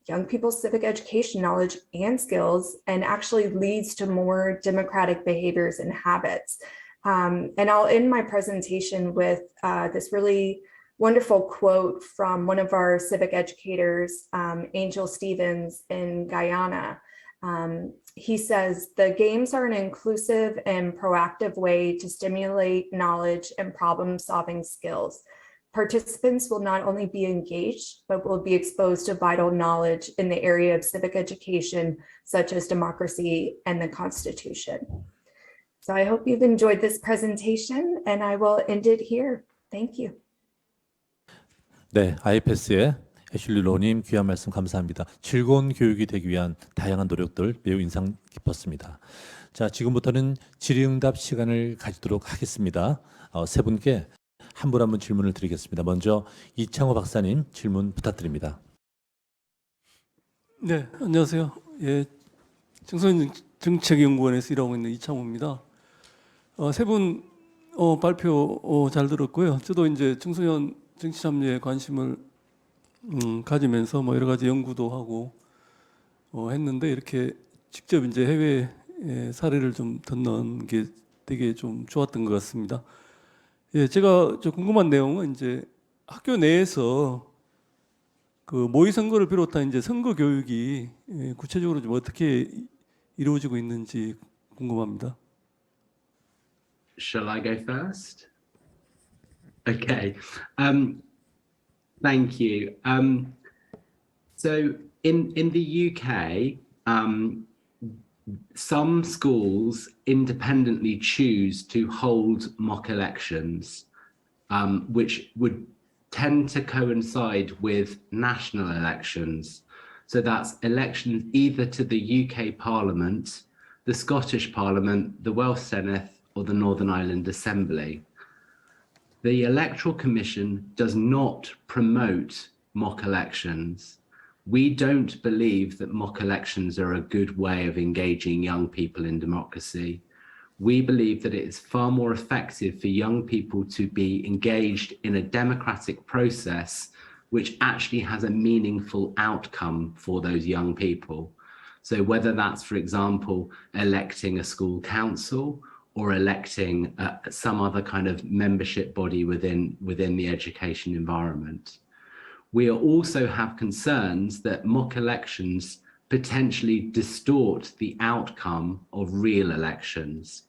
young people's civic education knowledge and skills and actually leads to more democratic behaviors and habits. And I'll end my presentation with this really wonderful quote from one of our civic educators, Angel Stevens in Guyana. He says, "The games are an inclusive and proactive way to stimulate knowledge and problem-solving skills. Participants will not only be engaged, but will be exposed to vital knowledge in the area of civic education, such as democracy and the Constitution." So I hope you've enjoyed this presentation, and I will end it here. Thank you. 네, 아이패스의 애슐리 로님 귀한 말씀 감사합니다. 즐거운 교육이 되기 위한 다양한 노력들 매우 인상 깊었습니다. 자, 지금부터는 질의응답 시간을 가지도록 하겠습니다. 세 분께 한 분 한 분 질문을 드리겠습니다. 먼저 이창호 박사님 질문 부탁드립니다. 네, 안녕하세요. 예, 청소년 정책연구원에서 일하고 있는 이창호입니다. 세 분 발표 잘 들었고요. 저도 이제 청소년 정치 참여에 관심을 가지면서 여러 가지 연구도 하고 했는데 이렇게 직접 이제 해외 사례를 좀 듣는 게 되게 좀 좋았던 것 같습니다. 예, 제가 궁금한 내용은 이제 학교 내에서 그 모의 선거를 비롯한 이제 선거 교육이 구체적으로 좀 어떻게 이루어지고 있는지 궁금합니다. Shall I go first? Okay. Thank you. So in the UK, some schools independently choose to hold mock elections, which would tend to coincide with national elections. So that's elections either to the UK Parliament, the Scottish Parliament, the Welsh Senedd, or the Northern Ireland Assembly. The Electoral Commission does not promote mock elections. We don't believe that mock elections are a good way of engaging young people in democracy. We believe that it is far more effective for young people to be engaged in a democratic process which actually has a meaningful outcome for those young people. So whether that's, for example, electing a school council or electing some other kind of membership body within the education environment. We also have concerns that mock elections potentially distort the outcome of real elections.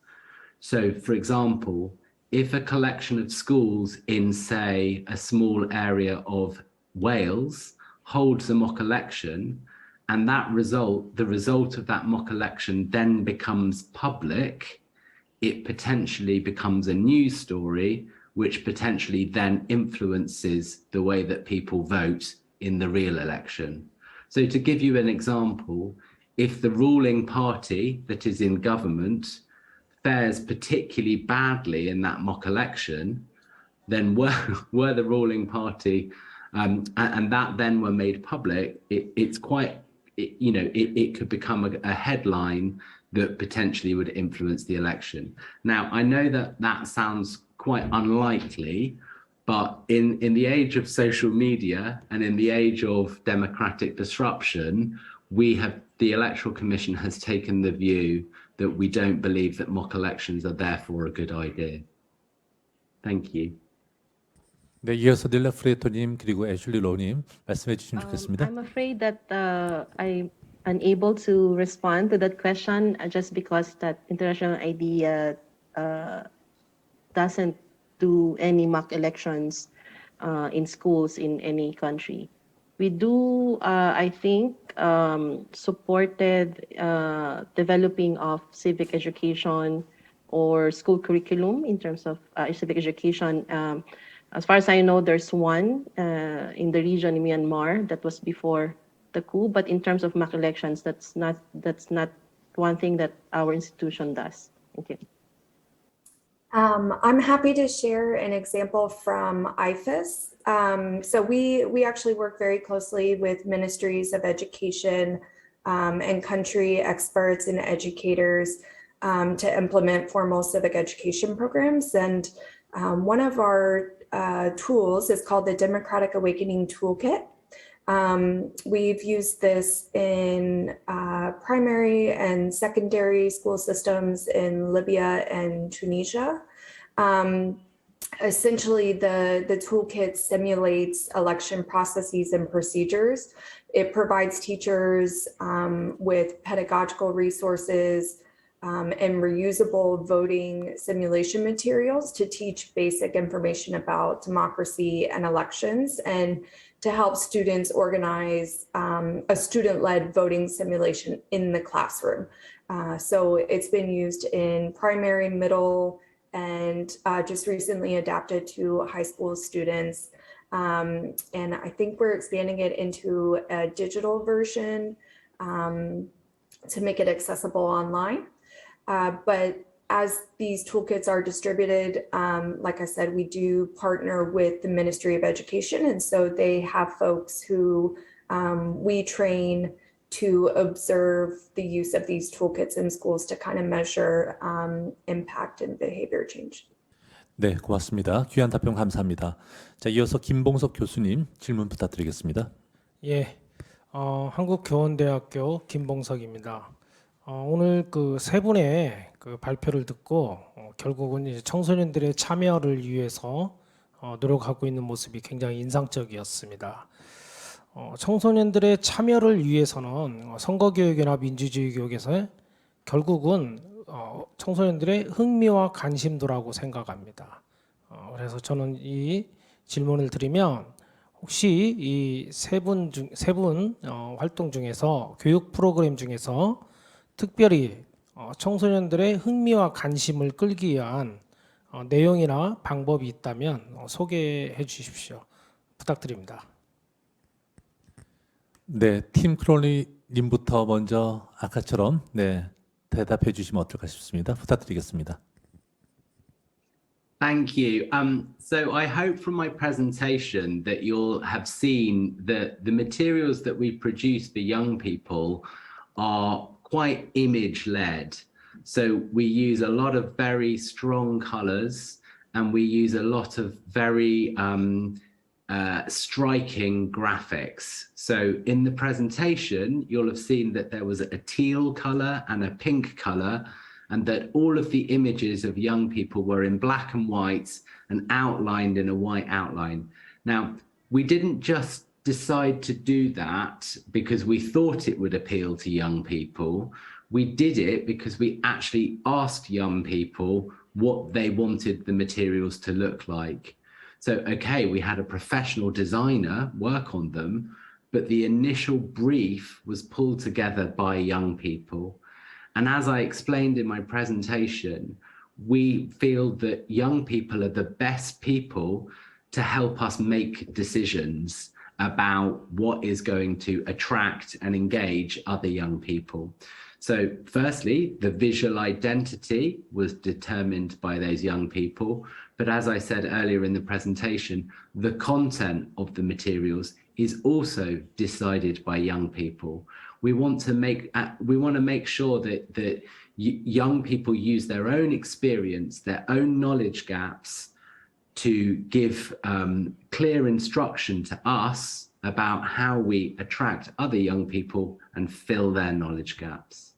So, for example, if a collection of schools in, say, a small area of Wales holds a mock election, and the result of that mock election then becomes public, it potentially becomes a news story, which potentially then influences the way that people vote in the real election. So to give you an example, if the ruling party that is in government fares particularly badly in that mock election, then were the ruling party and that then were made public, it could become a headline that potentially would influence the election. Now, I know that sounds quite unlikely, but in the age of social media and in the age of democratic disruption, the Electoral Commission has taken the view that we don't believe that mock elections are therefore a good idea. Thank you. 네, 이어서 닐라 프레토님 그리고 애슐리 로님 말씀해 주시면 좋겠습니다. I'm afraid that I'm unable to respond to that question just because that international idea doesn't do any mock elections in schools in any country. We do, I think, supported developing of civic education or school curriculum in terms of civic education As far as I know, there's one in the region in Myanmar that was before the coup. But in terms of mock elections, that's not one thing that our institution does. Thank you. I'm happy to share an example from IFES. So we actually work very closely with ministries of education and country experts and educators to implement formal civic education programs. And one of our tools is called the Democratic Awakening Toolkit. We've used this in primary and secondary school systems in Libya and Tunisia. Essentially, the toolkit simulates election processes and procedures. It provides teachers with pedagogical resources and reusable voting simulation materials to teach basic information about democracy and elections, and to help students organize a student-led voting simulation in the classroom. So it's been used in primary, middle, and just recently adapted to high school students. And I think we're expanding it into a digital version to make it accessible online. But as these toolkits are distributed, like I said, we do partner with the Ministry of Education. And so they have folks who we train to observe the use of these toolkits in schools to kind of measure impact and behavior change. 네, 고맙습니다. 귀한 답변 감사합니다. 자, 이어서 김봉석 교수님 질문 부탁드리겠습니다. 예, 한국교원대학교 김봉석입니다. 오늘 그 세 분의 그 발표를 듣고 결국은 이제 청소년들의 참여를 위해서 노력하고 있는 모습이 굉장히 인상적이었습니다. 청소년들의 참여를 위해서는 선거교육이나 민주주의 교육에서 결국은 청소년들의 흥미와 관심도라고 생각합니다. 그래서 저는 이 질문을 드리면 혹시 이 세 분 활동 중에서 교육 프로그램 중에서 특별히 청소년들의 흥미와 관심을 끌기 위한 내용이나 방법이 있다면 소개해 주십시오. 부탁드립니다. 네, 팀 크롤리님부터 먼저 아까처럼 대답해 주시면 어떨까 싶습니다. 부탁드리겠습니다. Thank you. So I hope from my presentation that you'll have seen that the materials that we produce for young people are quite image-led. So we use a lot of very strong colors, and we use a lot of very striking graphics. So in the presentation, you'll have seen that there was a teal color and a pink color, and that all of the images of young people were in black and white and outlined in a white outline. Now, we didn't just decide to do that because we thought it would appeal to young people. We did it because we actually asked young people what they wanted the materials to look like. So, okay, we had a professional designer work on them, but the initial brief was pulled together by young people. And as I explained in my presentation, we feel that young people are the best people to help us make decisions about what is going to attract and engage other young people. So firstly, the visual identity was determined by those young people. But as I said earlier in the presentation, the content of the materials is also decided by young people. We want to make sure that young people use their own experience, their own knowledge gaps, to give clear instruction to us about how we attract other young people and fill their knowledge gaps.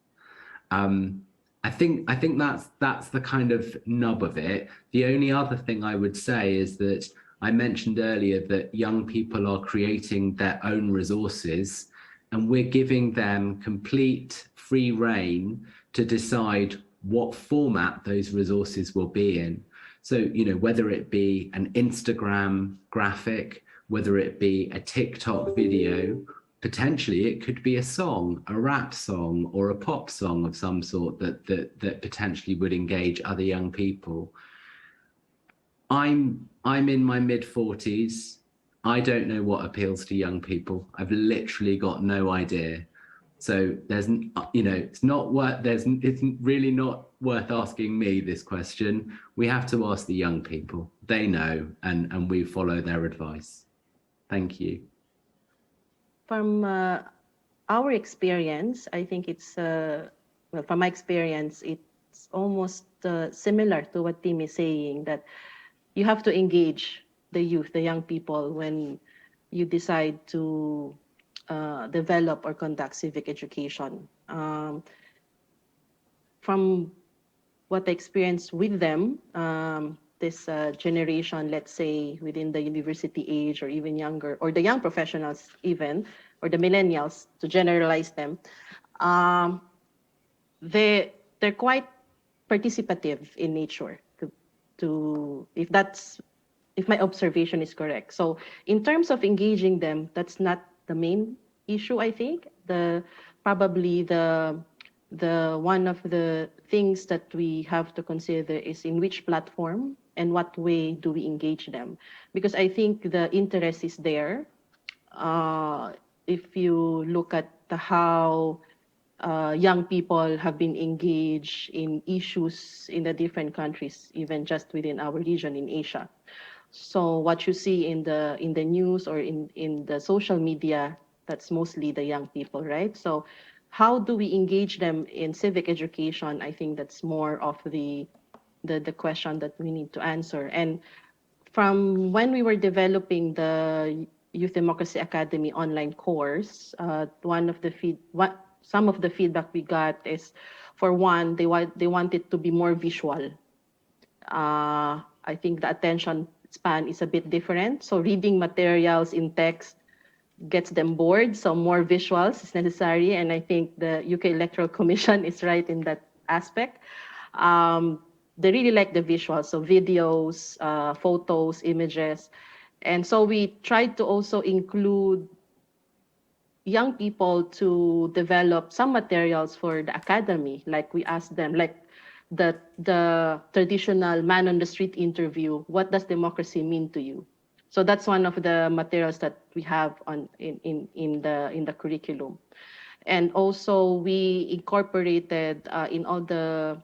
I think that's the kind of nub of it. The only other thing I would say is that I mentioned earlier that young people are creating their own resources, and we're giving them complete free rein to decide what format those resources will be in. So, whether it be an Instagram graphic, whether it be a TikTok video, potentially it could be a song, a rap song, or a pop song of some sort that potentially would engage other young people. I'm I'm in my mid-40s. I don't know what appeals to young people. I've literally got no idea. So there's, it's not worth, it's really not worth asking me this question. We have to ask the young people. They know, and we follow their advice. Thank you. From our experience, I think it's, well, from my experience, it's almost similar to what Tim is saying, that you have to engage the youth, the young people, when you decide to develop or conduct civic education. From what I experienced with them, this generation, let's say within the university age or even younger, or the young professionals even, or the millennials, to generalize them, they're quite participative in nature, if my observation is correct. So in terms of engaging them, that's not the main issue, I think. Probably the one of the things that we have to consider is in which platform and what way do we engage them. Because I think the interest is there. If you look at how young people have been engaged in issues in the different countries, even just within our region in Asia. So what you see in the news or in the social media, that's mostly the young people, right? So how do we engage them in civic education? I think that's more of the question that we need to answer. And from when we were developing the Youth Democracy Academy online course, some of the feedback we got is, for one, they want it to be more visual. I think the attention span is a bit different. So reading materials in text gets them bored. So more visuals is necessary. And I think the UK Electoral Commission is right in that aspect. They really like the visuals, so videos, photos, images. And so we tried to also include young people to develop some materials for the academy. Like we asked them, like the traditional man on the street interview, what does democracy mean to you? So that's one of the materials that we have in the curriculum. And also we incorporated in all the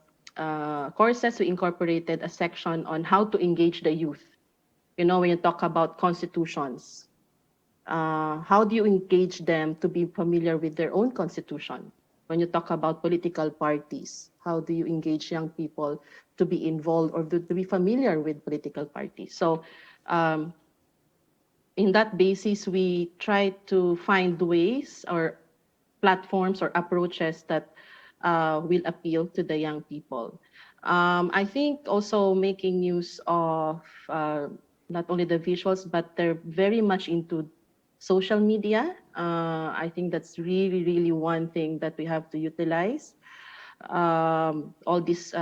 courses, we incorporated a section on how to engage the youth. You know, when you talk about constitutions, how do you engage them to be familiar with their own constitution? When you talk about political parties, how do you engage young people to be involved or to be familiar with political parties? So in that basis, we try to find ways or platforms or approaches that will appeal to the young people. I think also making use of not only the visuals, but they're very much into social media. I think that's really, really one thing that we have to utilize. All these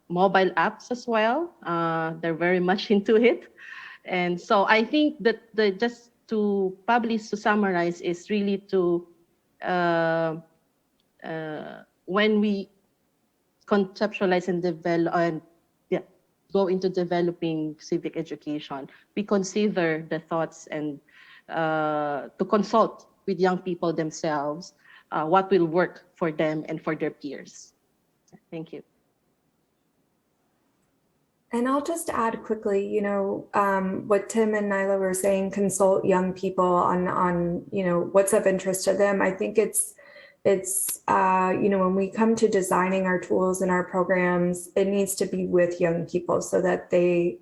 mobile apps as well, they're very much into it. And so I think that just to summarize is really to, when we conceptualize and develop and go into developing civic education, we consider the thoughts and to consult with young people themselves what will work for them and for their peers. Thank you. And I'll just add quickly, you know, what Tim and Nyla were saying, consult young people on you know, what's of interest to them. I think it's you know, when we come to designing our tools and our programs, it needs to be with young people so that the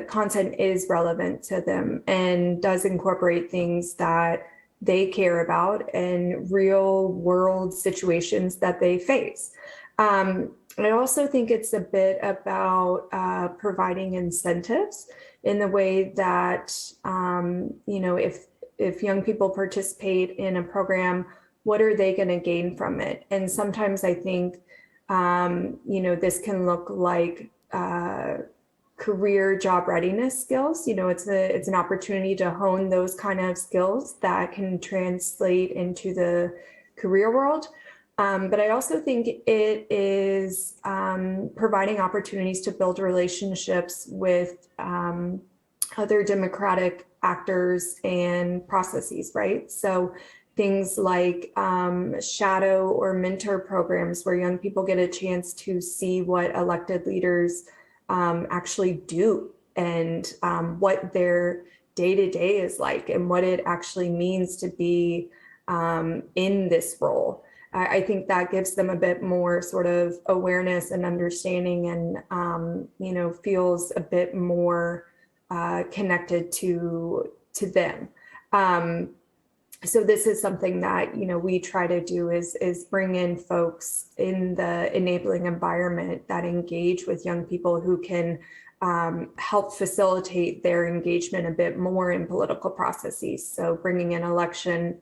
content is relevant to them and does incorporate things that they care about and real world situations that they face. I also think it's a bit about providing incentives in the way that, you know, if young people participate in a program, what are they going to gain from it? And sometimes I think, you know, this can look like career job readiness skills. You know, it's an opportunity to hone those kind of skills that can translate into the career world. But I also think it is providing opportunities to build relationships with other democratic actors and processes, right? So things like shadow or mentor programs where young people get a chance to see what elected leaders actually do and what their day-to-day is like and what it actually means to be in this role. I think that gives them a bit more sort of awareness and understanding and, you know, feels a bit more connected to them. So this is something that, you know, we try to do is bring in folks in the enabling environment that engage with young people who can help facilitate their engagement a bit more in political processes. So bringing in election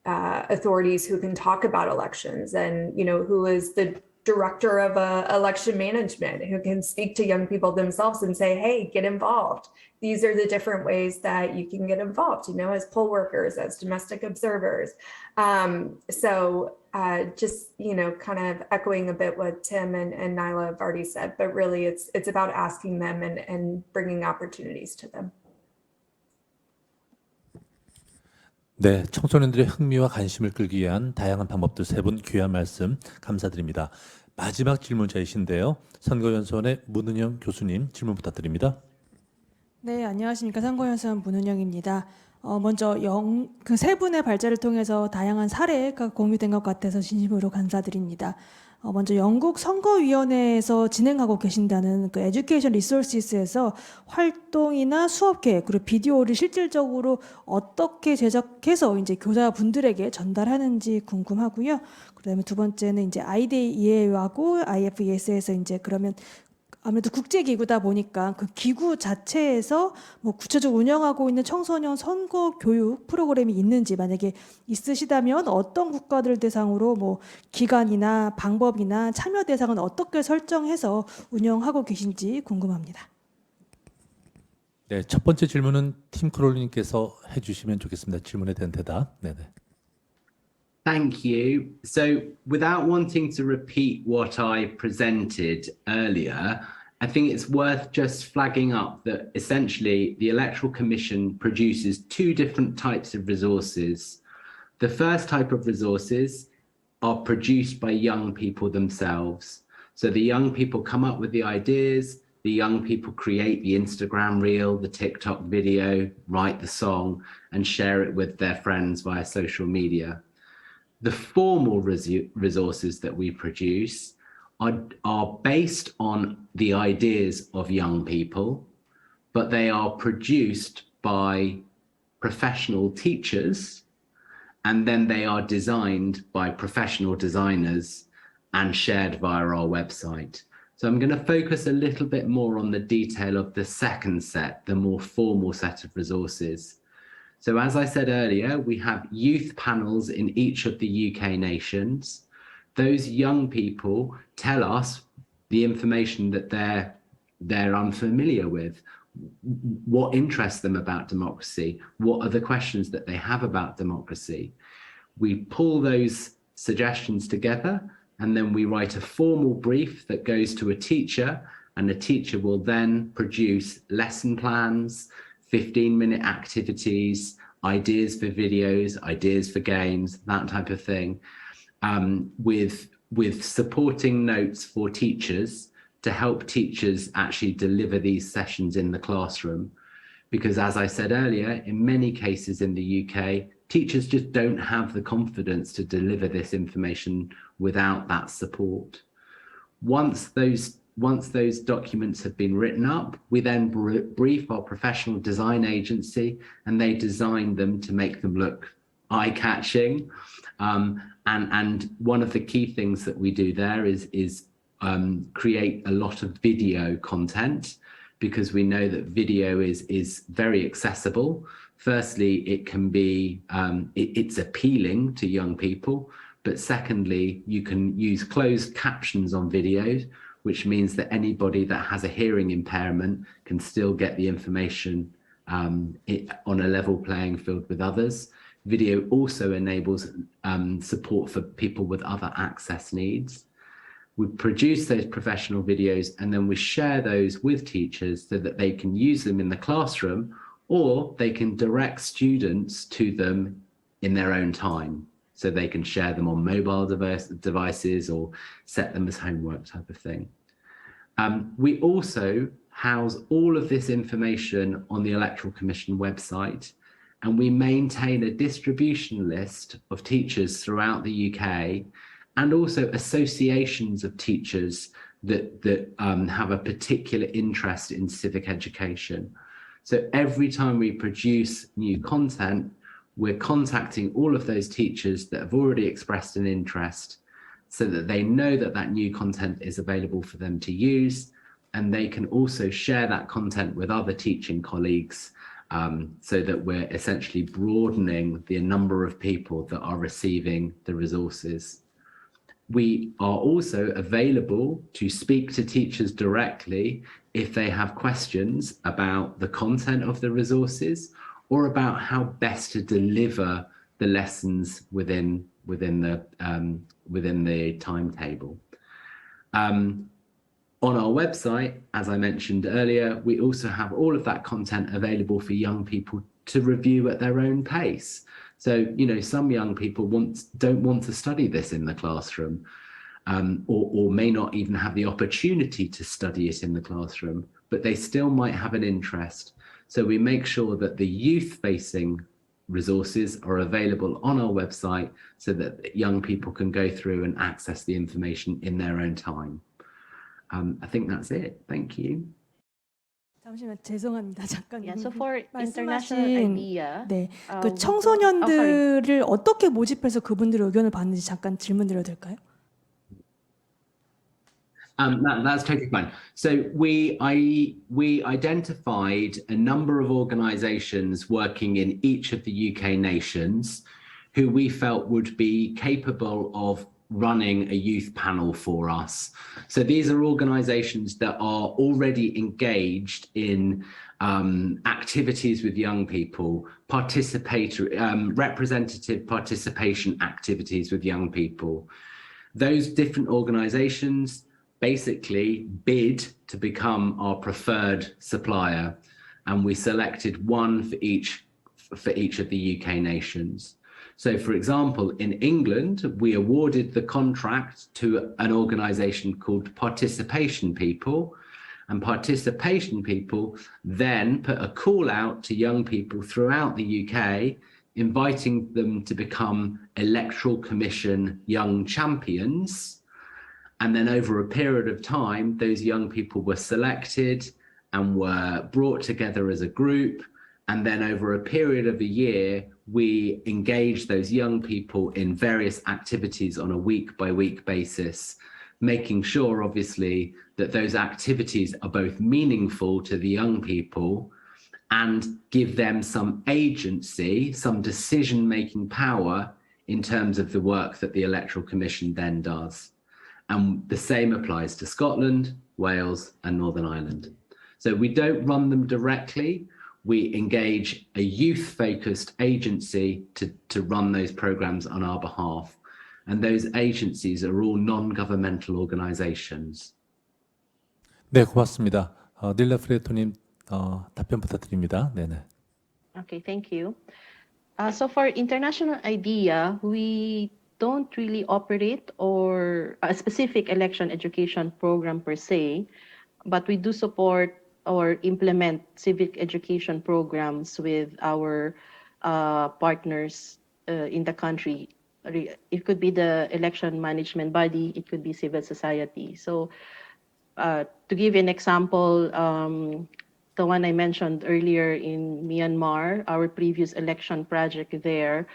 authorities who can talk about elections and, you know, who is the director of election management who can speak to young people themselves and say, hey, get involved. These are the different ways that you can get involved, you know, as poll workers, as domestic observers. So just, you know, kind of echoing a bit what Tim and Nyla have already said, but really it's about asking them and bringing opportunities to them. 네, 청소년들의 흥미와 관심을 끌기 위한 다양한 방법들 세 분 귀한 말씀 감사드립니다. 마지막 질문자이신데요. 선거연수원의 문은영 교수님 질문 부탁드립니다. 네, 안녕하십니까. 선거연수원 문은영입니다. 먼저 그 세 분의 발제를 통해서 다양한 사례가 공유된 것 같아서 진심으로 감사드립니다. 먼저 영국 선거위원회에서 진행하고 계신다는 그 에듀케이션 리소스에서 활동이나 수업 계획 그리고 비디오를 실질적으로 어떻게 제작해서 이제 교사분들에게 전달하는지 궁금하고요. 그다음에 두 번째는 이제 IDEA하고 IFES에서 이제 그러면 아무래도 국제기구다 보니까 그 기구 자체에서 뭐 구체적으로 운영하고 있는 청소년 선거 교육 프로그램이 있는지 만약에 있으시다면 어떤 국가들 대상으로 뭐 기간이나 방법이나 참여 대상은 어떻게 설정해서 운영하고 계신지 궁금합니다. 네, 첫 번째 질문은 팀 크롤님께서 해주시면 좋겠습니다. 질문에 대한 대답. 네네. Thank you. So without wanting to repeat what I presented earlier, I think it's worth just flagging up that essentially the Electoral Commission produces two different types of resources. The first type of resources are produced by young people themselves. So the young people come up with the ideas, the young people create the Instagram reel, the TikTok video, write the song, and share it with their friends via social media. The formal resources that we produce are based on the ideas of young people, but they are produced by professional teachers, and then they are designed by professional designers and shared via our website. So I'm going to focus a little bit more on the detail of the second set, the more formal set of resources. So as I said earlier, we have youth panels in each of the UK nations. Those young people tell us the information that they're unfamiliar with, what interests them about democracy, what are the questions that they have about democracy. We pull those suggestions together and then we write a formal brief that goes to a teacher, and the teacher will then produce lesson plans, 15-minute activities, ideas for videos, ideas for games, that type of thing, with supporting notes for teachers to help teachers actually deliver these sessions in the classroom. Because as I said earlier, in many cases in the UK, teachers just don't have the confidence to deliver this information without that support. Once those documents have been written up, we then brief our professional design agency, and they design them to make them look eye-catching. And one of the key things that we do there is create a lot of video content, because we know that video is very accessible. Firstly, it can be, it's appealing to young people, but secondly, you can use closed captions on videos, which means that anybody that has a hearing impairment can still get the information on a level playing field with others. Video also enables support for people with other access needs. We produce those professional videos and then we share those with teachers so that they can use them in the classroom, or they can direct students to them in their own time. So they can share them on mobile devices or set them as homework type of thing. We also house all of this information on the Electoral Commission website, and we maintain a distribution list of teachers throughout the UK and also associations of teachers that have a particular interest in civic education. So every time we produce new content, we're contacting all of those teachers that have already expressed an interest so that they know that that new content is available for them to use, and they can also share that content with other teaching colleagues, so that we're essentially broadening the number of people that are receiving the resources. We are also available to speak to teachers directly if they have questions about the content of the resources or about how best to deliver the lessons within the timetable. On our website, as I mentioned earlier, we also have all of that content available for young people to review at their own pace. So, you know, some young people don't want to study this in the classroom, or may not even have the opportunity to study it in the classroom, but they still might have an interest. So we make sure that the youth-facing resources are available on our website so that young people can go through and access the information in their own time. I think that's it. Thank you. 잠시만 죄송합니다. 잠깐. Yeah, so for international 말씀하신 idea, 네, 그 청소년들을 sorry. 어떻게 모집해서 그분들의 의견을 받는지 잠깐 질문 드려도 될까요? That's totally fine. So we identified a number of organisations working in each of the UK nations who we felt would be capable of running a youth panel for us. So these are organisations that are already engaged in activities with young people, representative participation activities with young people. Those different organisations basically bid to become our preferred supplier, and we selected one for each of the UK nations. So, for example, in England, we awarded the contract to an organisation called Participation People, and Participation People then put a call out to young people throughout the UK, inviting them to become Electoral Commission Young Champions. And then over a period of time, those young people were selected and were brought together as a group. And then over a period of a year, we engaged those young people in various activities on a week-by-week basis, making sure, obviously, that those activities are both meaningful to the young people and give them some agency, some decision-making power in terms of the work that the Electoral Commission then does. And the same applies to Scotland, Wales, and Northern Ireland. So we don't run them directly. We engage a youth-focused agency to run those programs on our behalf. And those agencies are all non-governmental organizations. 네, 고맙습니다. 닐라 프레토님 답변 부탁드립니다. 네네. Okay, thank you. So for international idea, we don't really operate or a specific election education program per se, but we do support or implement civic education programs with our partners in the country. It could be the election management body, it could be civil society. So to give an example, the one I mentioned earlier in Myanmar, our previous election project there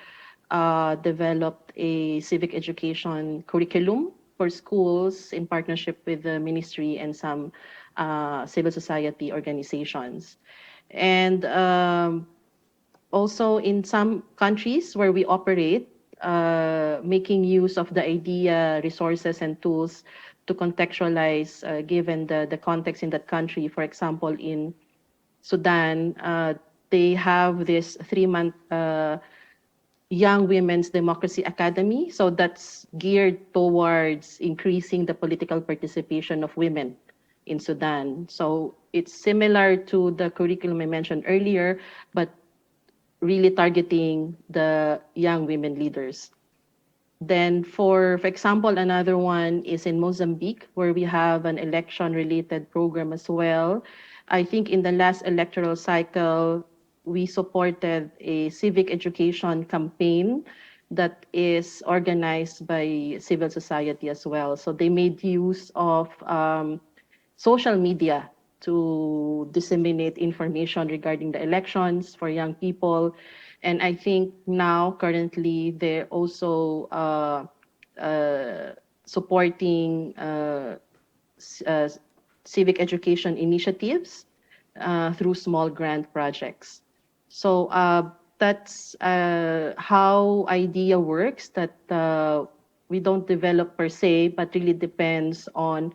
developed a civic education curriculum for schools in partnership with the ministry and some civil society organizations. And also in some countries where we operate, making use of the idea, resources, and tools to contextualize given the context in that country. For example, in Sudan, they have this 3-month Young Women's Democracy Academy. So that's geared towards increasing the political participation of women in Sudan. So it's similar to the curriculum I mentioned earlier, but really targeting the young women leaders. Then for example, another one is in Mozambique, where we have an election-related program as well. I think in the last electoral cycle, we supported a civic education campaign that is organized by civil society as well. So they made use of social media to disseminate information regarding the elections for young people. And I think now, currently, they're also supporting civic education initiatives through small grant projects. So that's how IDEA works, that we don't develop per se, but really depends on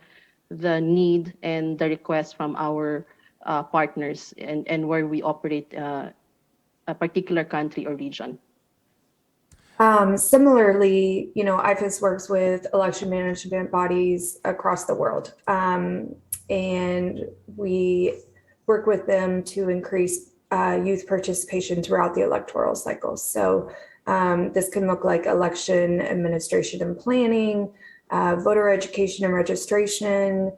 the need and the request from our partners and where we operate a particular country or region. Similarly, IFES works with election management bodies across the world. And we work with them to increase youth participation throughout the electoral cycle. So this can look like election administration and planning, voter education and registration,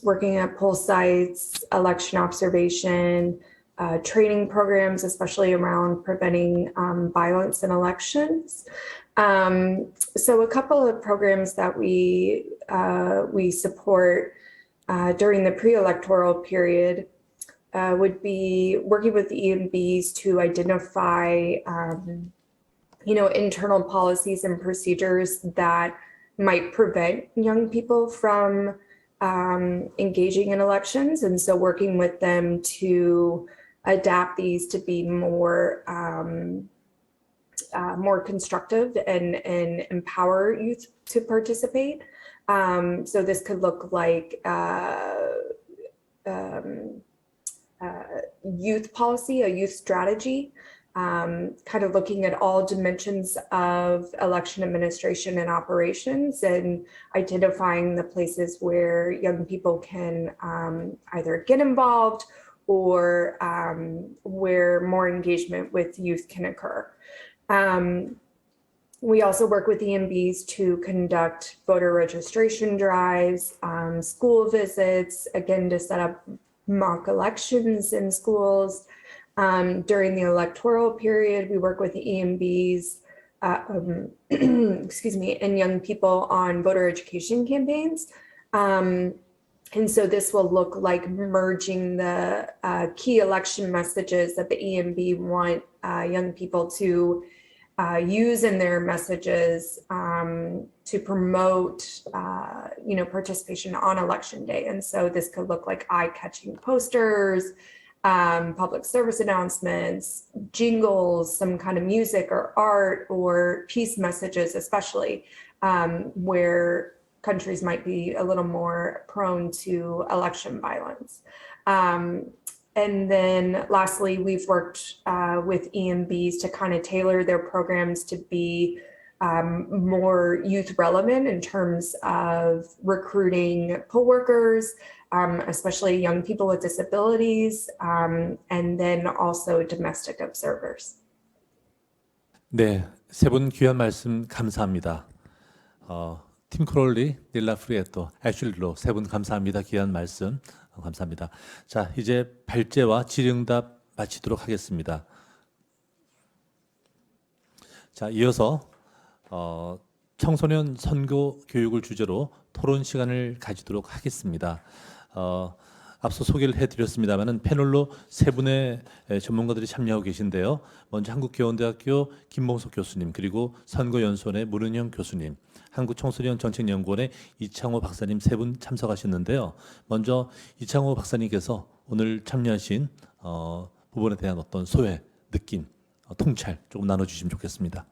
working at poll sites, election observation, training programs, especially around preventing violence in elections. So a couple of programs that we support during the pre-electoral period would be working with the EMBs to identify internal policies and procedures that might prevent young people from engaging in elections. And so working with them to adapt these to be more constructive and empower youth to participate. So this could look like youth policy, a youth strategy, kind of looking at all dimensions of election administration and operations and identifying the places where young people can either get involved or where more engagement with youth can occur. We also work with EMBs to conduct voter registration drives, school visits, again, to set up mock elections in schools. During the electoral period, we work with the EMBs, and young people on voter education campaigns. And so this will look like merging the key election messages that the EMB want young people to use in their messages to promote, participation on election day. And so this could look like eye-catching posters, public service announcements, jingles, some kind of music or art or peace messages, especially where countries might be a little more prone to election violence. And then lastly, we've worked with EMBs to kind of tailor their programs to be more youth relevant in terms of recruiting poll workers, especially young people with disabilities, and then also domestic observers. 네, 세 분 귀한 말씀 감사합니다. 팀 크롤리, 닐라 프리에토, 애슐리로 세 분 감사합니다. 귀한 말씀 감사합니다. 자, 이제 발제와 질의응답 마치도록 하겠습니다. 자, 이어서 청소년 선거 교육을 주제로 토론 시간을 가지도록 하겠습니다. 앞서 소개를 해드렸습니다마는 패널로 세 분의 전문가들이 참여하고 계신데요. 먼저 한국교원대학교 김봉석 교수님, 그리고 선거연수원의 문은영 교수님, 한국청소년정책연구원의 이창호 박사님 세 분 참석하셨는데요. 먼저 이창호 박사님께서 오늘 참여하신 부분에 대한 어떤 소회, 느낌, 통찰 조금 나눠주시면 좋겠습니다.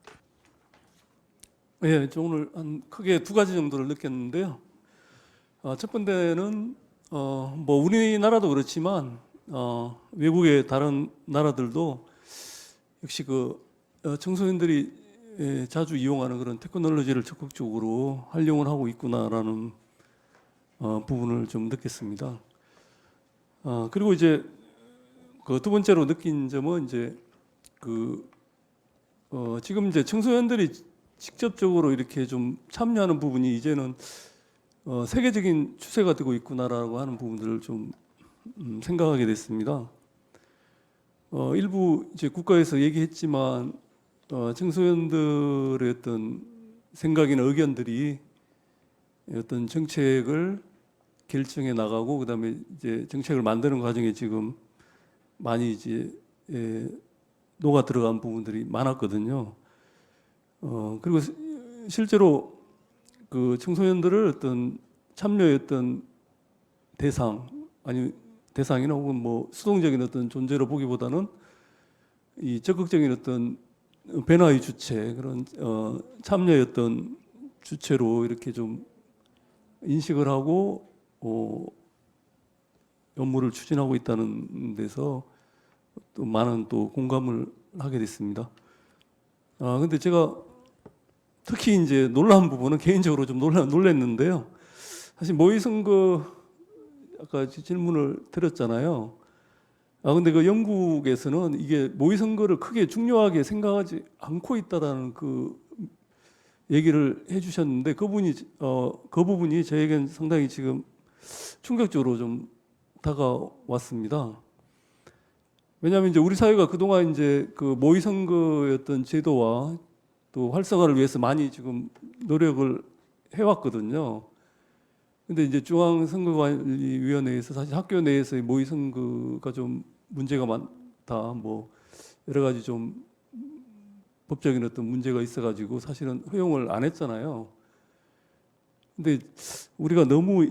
예, 저 오늘 크게 두 가지 정도를 느꼈는데요. 첫 번째는 뭐 우리나라도 그렇지만 외국의 다른 나라들도 역시 그 청소년들이 자주 이용하는 그런 테크놀로지를 적극적으로 활용을 하고 있구나라는 부분을 좀 느꼈습니다. 그리고 이제 그 두 번째로 느낀 점은 이제 지금 이제 청소년들이 직접적으로 이렇게 좀 참여하는 부분이 이제는 세계적인 추세가 되고 있구나라고 하는 부분들을 좀 생각하게 됐습니다. 일부 이제 국가에서 얘기했지만 청소년들의 어떤 생각이나 의견들이 어떤 정책을 결정해 나가고 그다음에 이제 정책을 만드는 과정에 지금 많이 이제 녹아 들어간 부분들이 많았거든요. 그리고 실제로 그 청소년들을 어떤 참여의 어떤 대상이나 혹은 뭐 수동적인 어떤 존재로 보기보다는 이 적극적인 어떤 변화의 주체, 그런 참여의 어떤 주체로 이렇게 좀 인식을 하고 업무를 추진하고 있다는 데서 또 많은 또 공감을 하게 됐습니다. 근데 제가 특히 이제 놀란 부분은 개인적으로 좀 놀랐는데요. 사실 모의선거 아까 질문을 드렸잖아요. 근데 그 영국에서는 이게 모의선거를 크게 중요하게 생각하지 않고 있다라는 그 얘기를 해주셨는데 그 부분이 저에겐 상당히 지금 충격적으로 좀 다가왔습니다. 왜냐하면 이제 우리 사회가 그동안 이제 그 모의선거의 어떤 제도와 또 활성화를 위해서 많이 지금 노력을 해왔거든요. 근데 이제 중앙선거관리위원회에서 사실 학교 내에서의 모의선거가 좀 문제가 많다, 뭐 여러 가지 좀 법적인 어떤 문제가 있어가지고 사실은 허용을 안 했잖아요. 근데 우리가 너무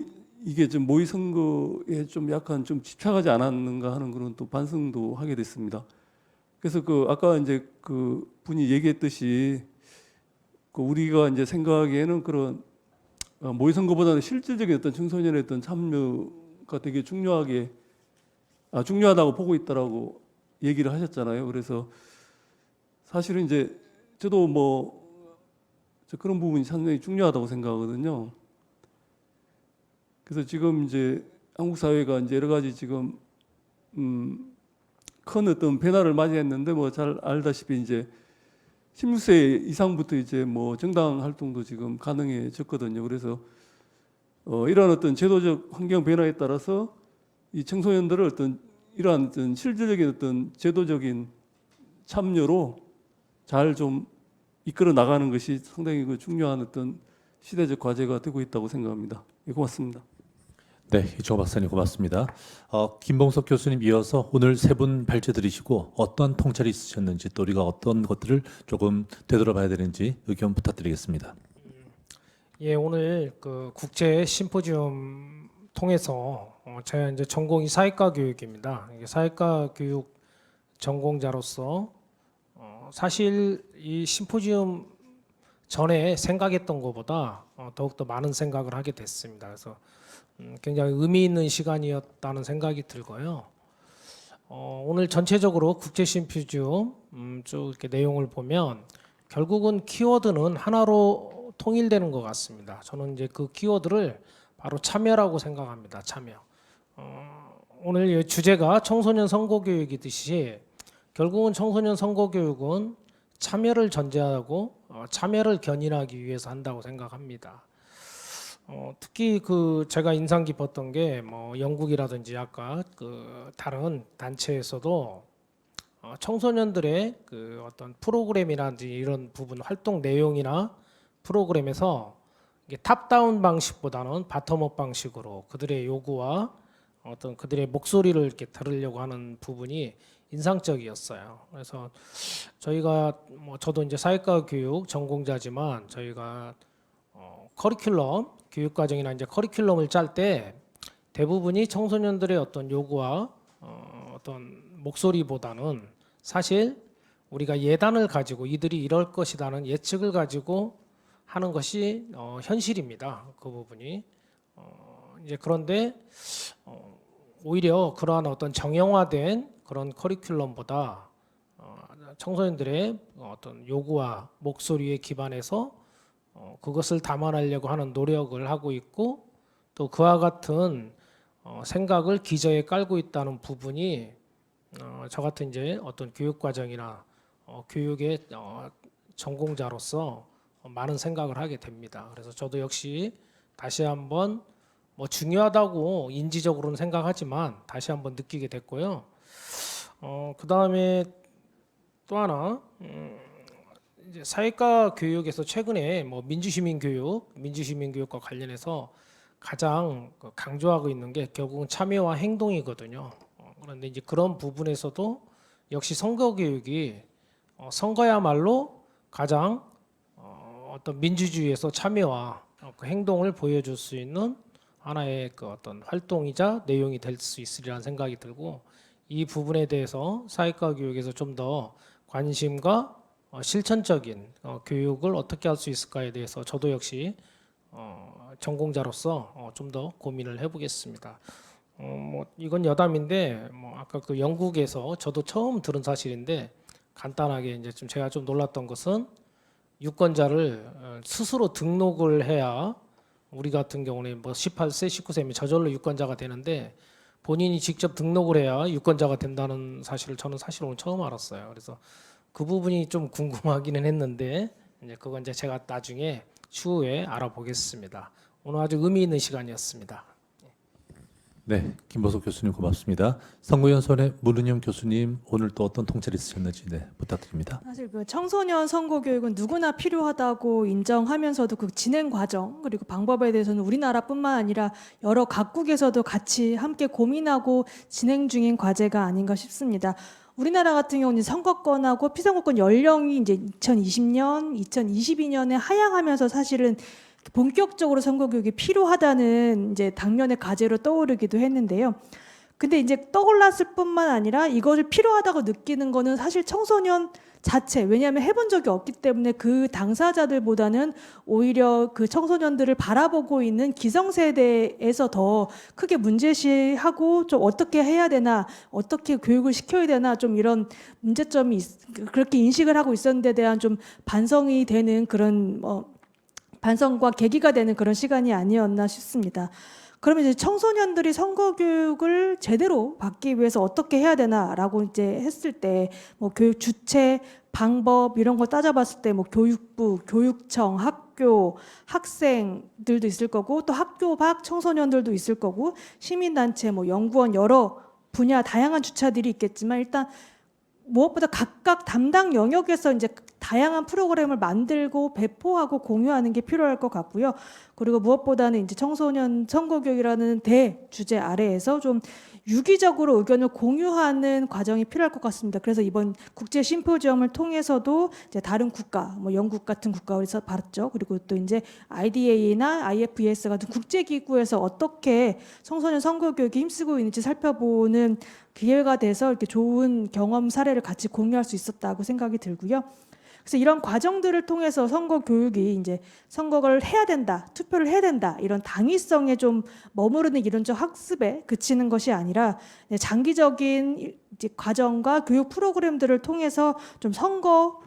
이게 좀 모의선거에 좀 약간 좀 집착하지 않았는가 하는 그런 또 반성도 하게 됐습니다. 그래서 그 아까 이제 그 분이 얘기했듯이 그 우리가 이제 생각하기에는 그런 모의선거보다는 실질적인 어떤 청소년의 어떤 참여가 되게 중요하다고 보고 있다라고 얘기를 하셨잖아요. 그래서 사실은 이제 저도 뭐 그런 부분이 상당히 중요하다고 생각하거든요. 그래서 지금 이제 한국 사회가 이제 여러 가지 지금 큰 어떤 변화를 맞이했는데 뭐 잘 알다시피 이제 16세 이상부터 이제 뭐 정당 활동도 지금 가능해졌거든요. 그래서 이러한 어떤 제도적 환경 변화에 따라서 이 청소년들을 어떤 이러한 어떤 실질적인 어떤 제도적인 참여로 잘 좀 이끌어 나가는 것이 상당히 그 중요한 어떤 시대적 과제가 되고 있다고 생각합니다. 예, 고맙습니다. 네, 이종호 박사님 고맙습니다. 김봉석 교수님 이어서 오늘 세 분 발제 들으시고 어떤 통찰이 있으셨는지 또 우리가 어떤 것들을 조금 되돌아봐야 되는지 의견 부탁드리겠습니다. 예, 오늘 그 국제 심포지엄 통해서 제가 이제 전공이 사회과 교육입니다. 이게 사회과 교육 전공자로서 사실 이 심포지엄 전에 생각했던 것보다 더욱더 많은 생각을 하게 됐습니다. 그래서 굉장히 의미 있는 시간이었다는 생각이 들고요. 오늘 전체적으로 국제 심포지엄 쭉 이렇게 내용을 보면 결국은 키워드는 하나로 통일되는 것 같습니다. 저는 이제 그 키워드를 바로 참여라고 생각합니다. 참여. 오늘 주제가 청소년 선거교육이듯이 결국은 청소년 선거교육은 참여를 전제하고 참여를 견인하기 위해서 한다고 생각합니다. 특히 그 제가 인상 깊었던 게 뭐 영국이라든지 아까 그 다른 단체에서도 청소년들의 그 어떤 프로그램이라든지 이런 부분 활동 내용이나 프로그램에서 이게 탑다운 방식보다는 바텀업 방식으로 그들의 요구와 어떤 그들의 목소리를 이렇게 들으려고 하는 부분이 인상적이었어요. 그래서 저희가 뭐 저도 이제 사회과 교육 전공자지만 저희가 커리큘럼 교육과정이나 이제 커리큘럼을 짤 때 대부분이 청소년들의 어떤 요구와 어떤 목소리보다는 사실 우리가 예단을 가지고 이들이 이럴 것이라는 예측을 가지고 하는 것이 현실입니다. 그 부분이 이제 그런데 오히려 그러한 어떤 정형화된 그런 커리큘럼보다 청소년들의 어떤 요구와 목소리에 기반해서 그것을 담아내려고 하는 노력을 하고 있고, 또 그와 같은 생각을 기저에 깔고 있다는 부분이 저 같은 이제 어떤 교육 과정이나 교육의 전공자로서 많은 생각을 하게 됩니다. 그래서 저도 역시 다시 한번 뭐 중요하다고 인지적으로는 생각하지만 다시 한번 느끼게 됐고요. 그 다음에 또 하나 이제 사회과 교육에서 최근에 뭐 민주시민교육과 관련해서 가장 강조하고 있는 게 결국은 참여와 행동이거든요. 그런데 이제 그런 부분에서도 역시 선거 교육이 선거야말로 가장 어떤 민주주의에서 참여와 그 행동을 보여줄 수 있는 하나의 그 어떤 활동이자 내용이 될 수 있으리라는 생각이 들고, 이 부분에 대해서 사회과 교육에서 좀 더 관심과 실천적인 교육을 어떻게 할 수 있을까에 대해서 저도 역시 전공자로서 좀 더 고민을 해보겠습니다. 뭐 이건 여담인데, 뭐 아까 그 영국에서 저도 처음 들은 사실인데, 간단하게 이제 좀 제가 좀 놀랐던 것은 유권자를 스스로 등록을 해야, 우리 같은 경우는 뭐 18세, 19세면 저절로 유권자가 되는데 본인이 직접 등록을 해야 유권자가 된다는 사실을 저는 사실 오늘 처음 알았어요. 그래서 그 부분이 좀 궁금하기는 했는데, 이제 그건 이제 제가 나중에 추후에 알아보겠습니다. 오늘 아주 의미 있는 시간이었습니다. 네, 김보석 교수님 고맙습니다. 선거연수원의 문은영 교수님, 오늘 또 어떤 통찰이 있으셨는지 부탁드립니다. 사실 그 청소년 선거 교육은 누구나 필요하다고 인정하면서도 그 진행 과정 그리고 방법에 대해서는 우리나라뿐만 아니라 여러 각국에서도 같이 함께 고민하고 진행 중인 과제가 아닌가 싶습니다. 우리나라 같은 경우는 선거권하고 피선거권 연령이 이제 2020년, 2022년에 하향하면서 사실은 본격적으로 선거 교육이 필요하다는 이제 당면의 과제로 떠오르기도 했는데요. 근데 이제 떠올랐을 뿐만 아니라 이것을 필요하다고 느끼는 거는 사실 청소년 자체, 왜냐하면 해본 적이 없기 때문에 그 당사자들보다는 오히려 그 청소년들을 바라보고 있는 기성세대에서 더 크게 문제시하고 좀 어떻게 해야 되나, 어떻게 교육을 시켜야 되나, 좀 이런 문제점이 그렇게 인식을 하고 있었는데 대한 좀 반성이 되는 그런 반성과 계기가 되는 그런 시간이 아니었나 싶습니다. 그러면 이제 청소년들이 선거 교육을 제대로 받기 위해서 어떻게 해야 되나라고 이제 했을 때 뭐 교육 주체, 방법 이런 거 따져봤을 때 뭐 교육부, 교육청, 학교, 학생들도 있을 거고 또 학교 밖 청소년들도 있을 거고 시민단체, 뭐 연구원 여러 분야 다양한 주체들이 있겠지만 일단 무엇보다 각각 담당 영역에서 이제 다양한 프로그램을 만들고 배포하고 공유하는 게 필요할 것 같고요. 그리고 무엇보다는 이제 청소년 선거교육이라는 대 주제 아래에서 좀 유기적으로 의견을 공유하는 과정이 필요할 것 같습니다. 그래서 이번 국제 심포지엄을 통해서도 이제 다른 국가, 뭐 영국 같은 국가에서 봤죠. 그리고 또 이제 IDA나 IFES 같은 국제기구에서 어떻게 청소년 선거교육에 힘쓰고 있는지 살펴보는 기회가 돼서 이렇게 좋은 경험 사례를 같이 공유할 수 있었다고 생각이 들고요. 그래서 이런 과정들을 통해서 선거 교육이 이제 선거를 해야 된다, 투표를 해야 된다 이런 당위성에 좀 머무르는 이론적 학습에 그치는 것이 아니라 장기적인 이제 과정과 교육 프로그램들을 통해서 좀 선거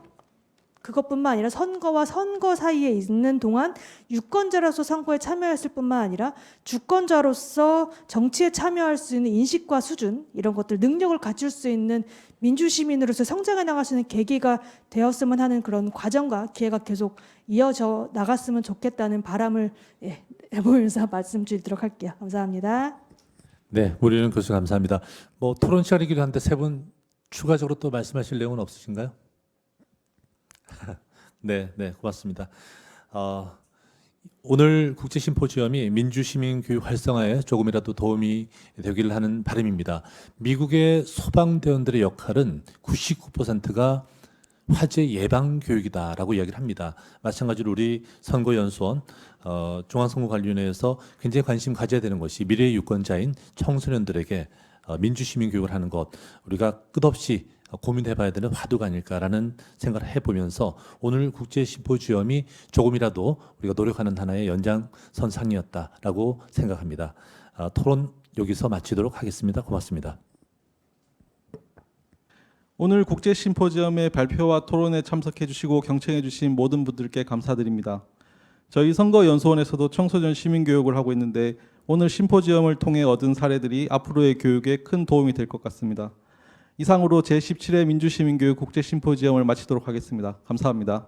그것뿐만 아니라 선거와 선거 사이에 있는 동안 유권자로서 선거에 참여했을 뿐만 아니라 주권자로서 정치에 참여할 수 있는 인식과 수준 이런 것들 능력을 갖출 수 있는 민주시민으로서 성장해 나갈 수 있는 계기가 되었으면 하는 그런 과정과 기회가 계속 이어져 나갔으면 좋겠다는 바람을 해보면서 말씀드리도록 할게요. 감사합니다. 네, 우리는 교수 감사합니다. 뭐 토론 시간이기도 한데 세 분 추가적으로 또 말씀하실 내용은 없으신가요? 네, 고맙습니다. 오늘 국제심포지엄이 민주시민교육 활성화에 조금이라도 도움이 되기를 하는 바람입니다. 미국의 소방대원들의 역할은 99%가 화재 예방 교육이다라고 이야기를 합니다. 마찬가지로 우리 선거연수원, 중앙선거관리위원회에서 굉장히 관심 가져야 되는 것이 미래의 유권자인 청소년들에게 민주시민교육을 하는 것, 우리가 끝없이 고민해봐야 되는 화두가 아닐까라는 생각을 해보면서 오늘 국제심포지엄이 조금이라도 우리가 노력하는 하나의 연장선상이었다라고 생각합니다. 토론 여기서 마치도록 하겠습니다. 고맙습니다. 오늘 국제심포지엄의 발표와 토론에 참석해 주시고 경청해 주신 모든 분들께 감사드립니다. 저희 선거연수원에서도 청소년 시민교육을 하고 있는데 오늘 심포지엄을 통해 얻은 사례들이 앞으로의 교육에 큰 도움이 될 것 같습니다. 이상으로 제17회 민주시민교육 국제심포지엄을 마치도록 하겠습니다. 감사합니다.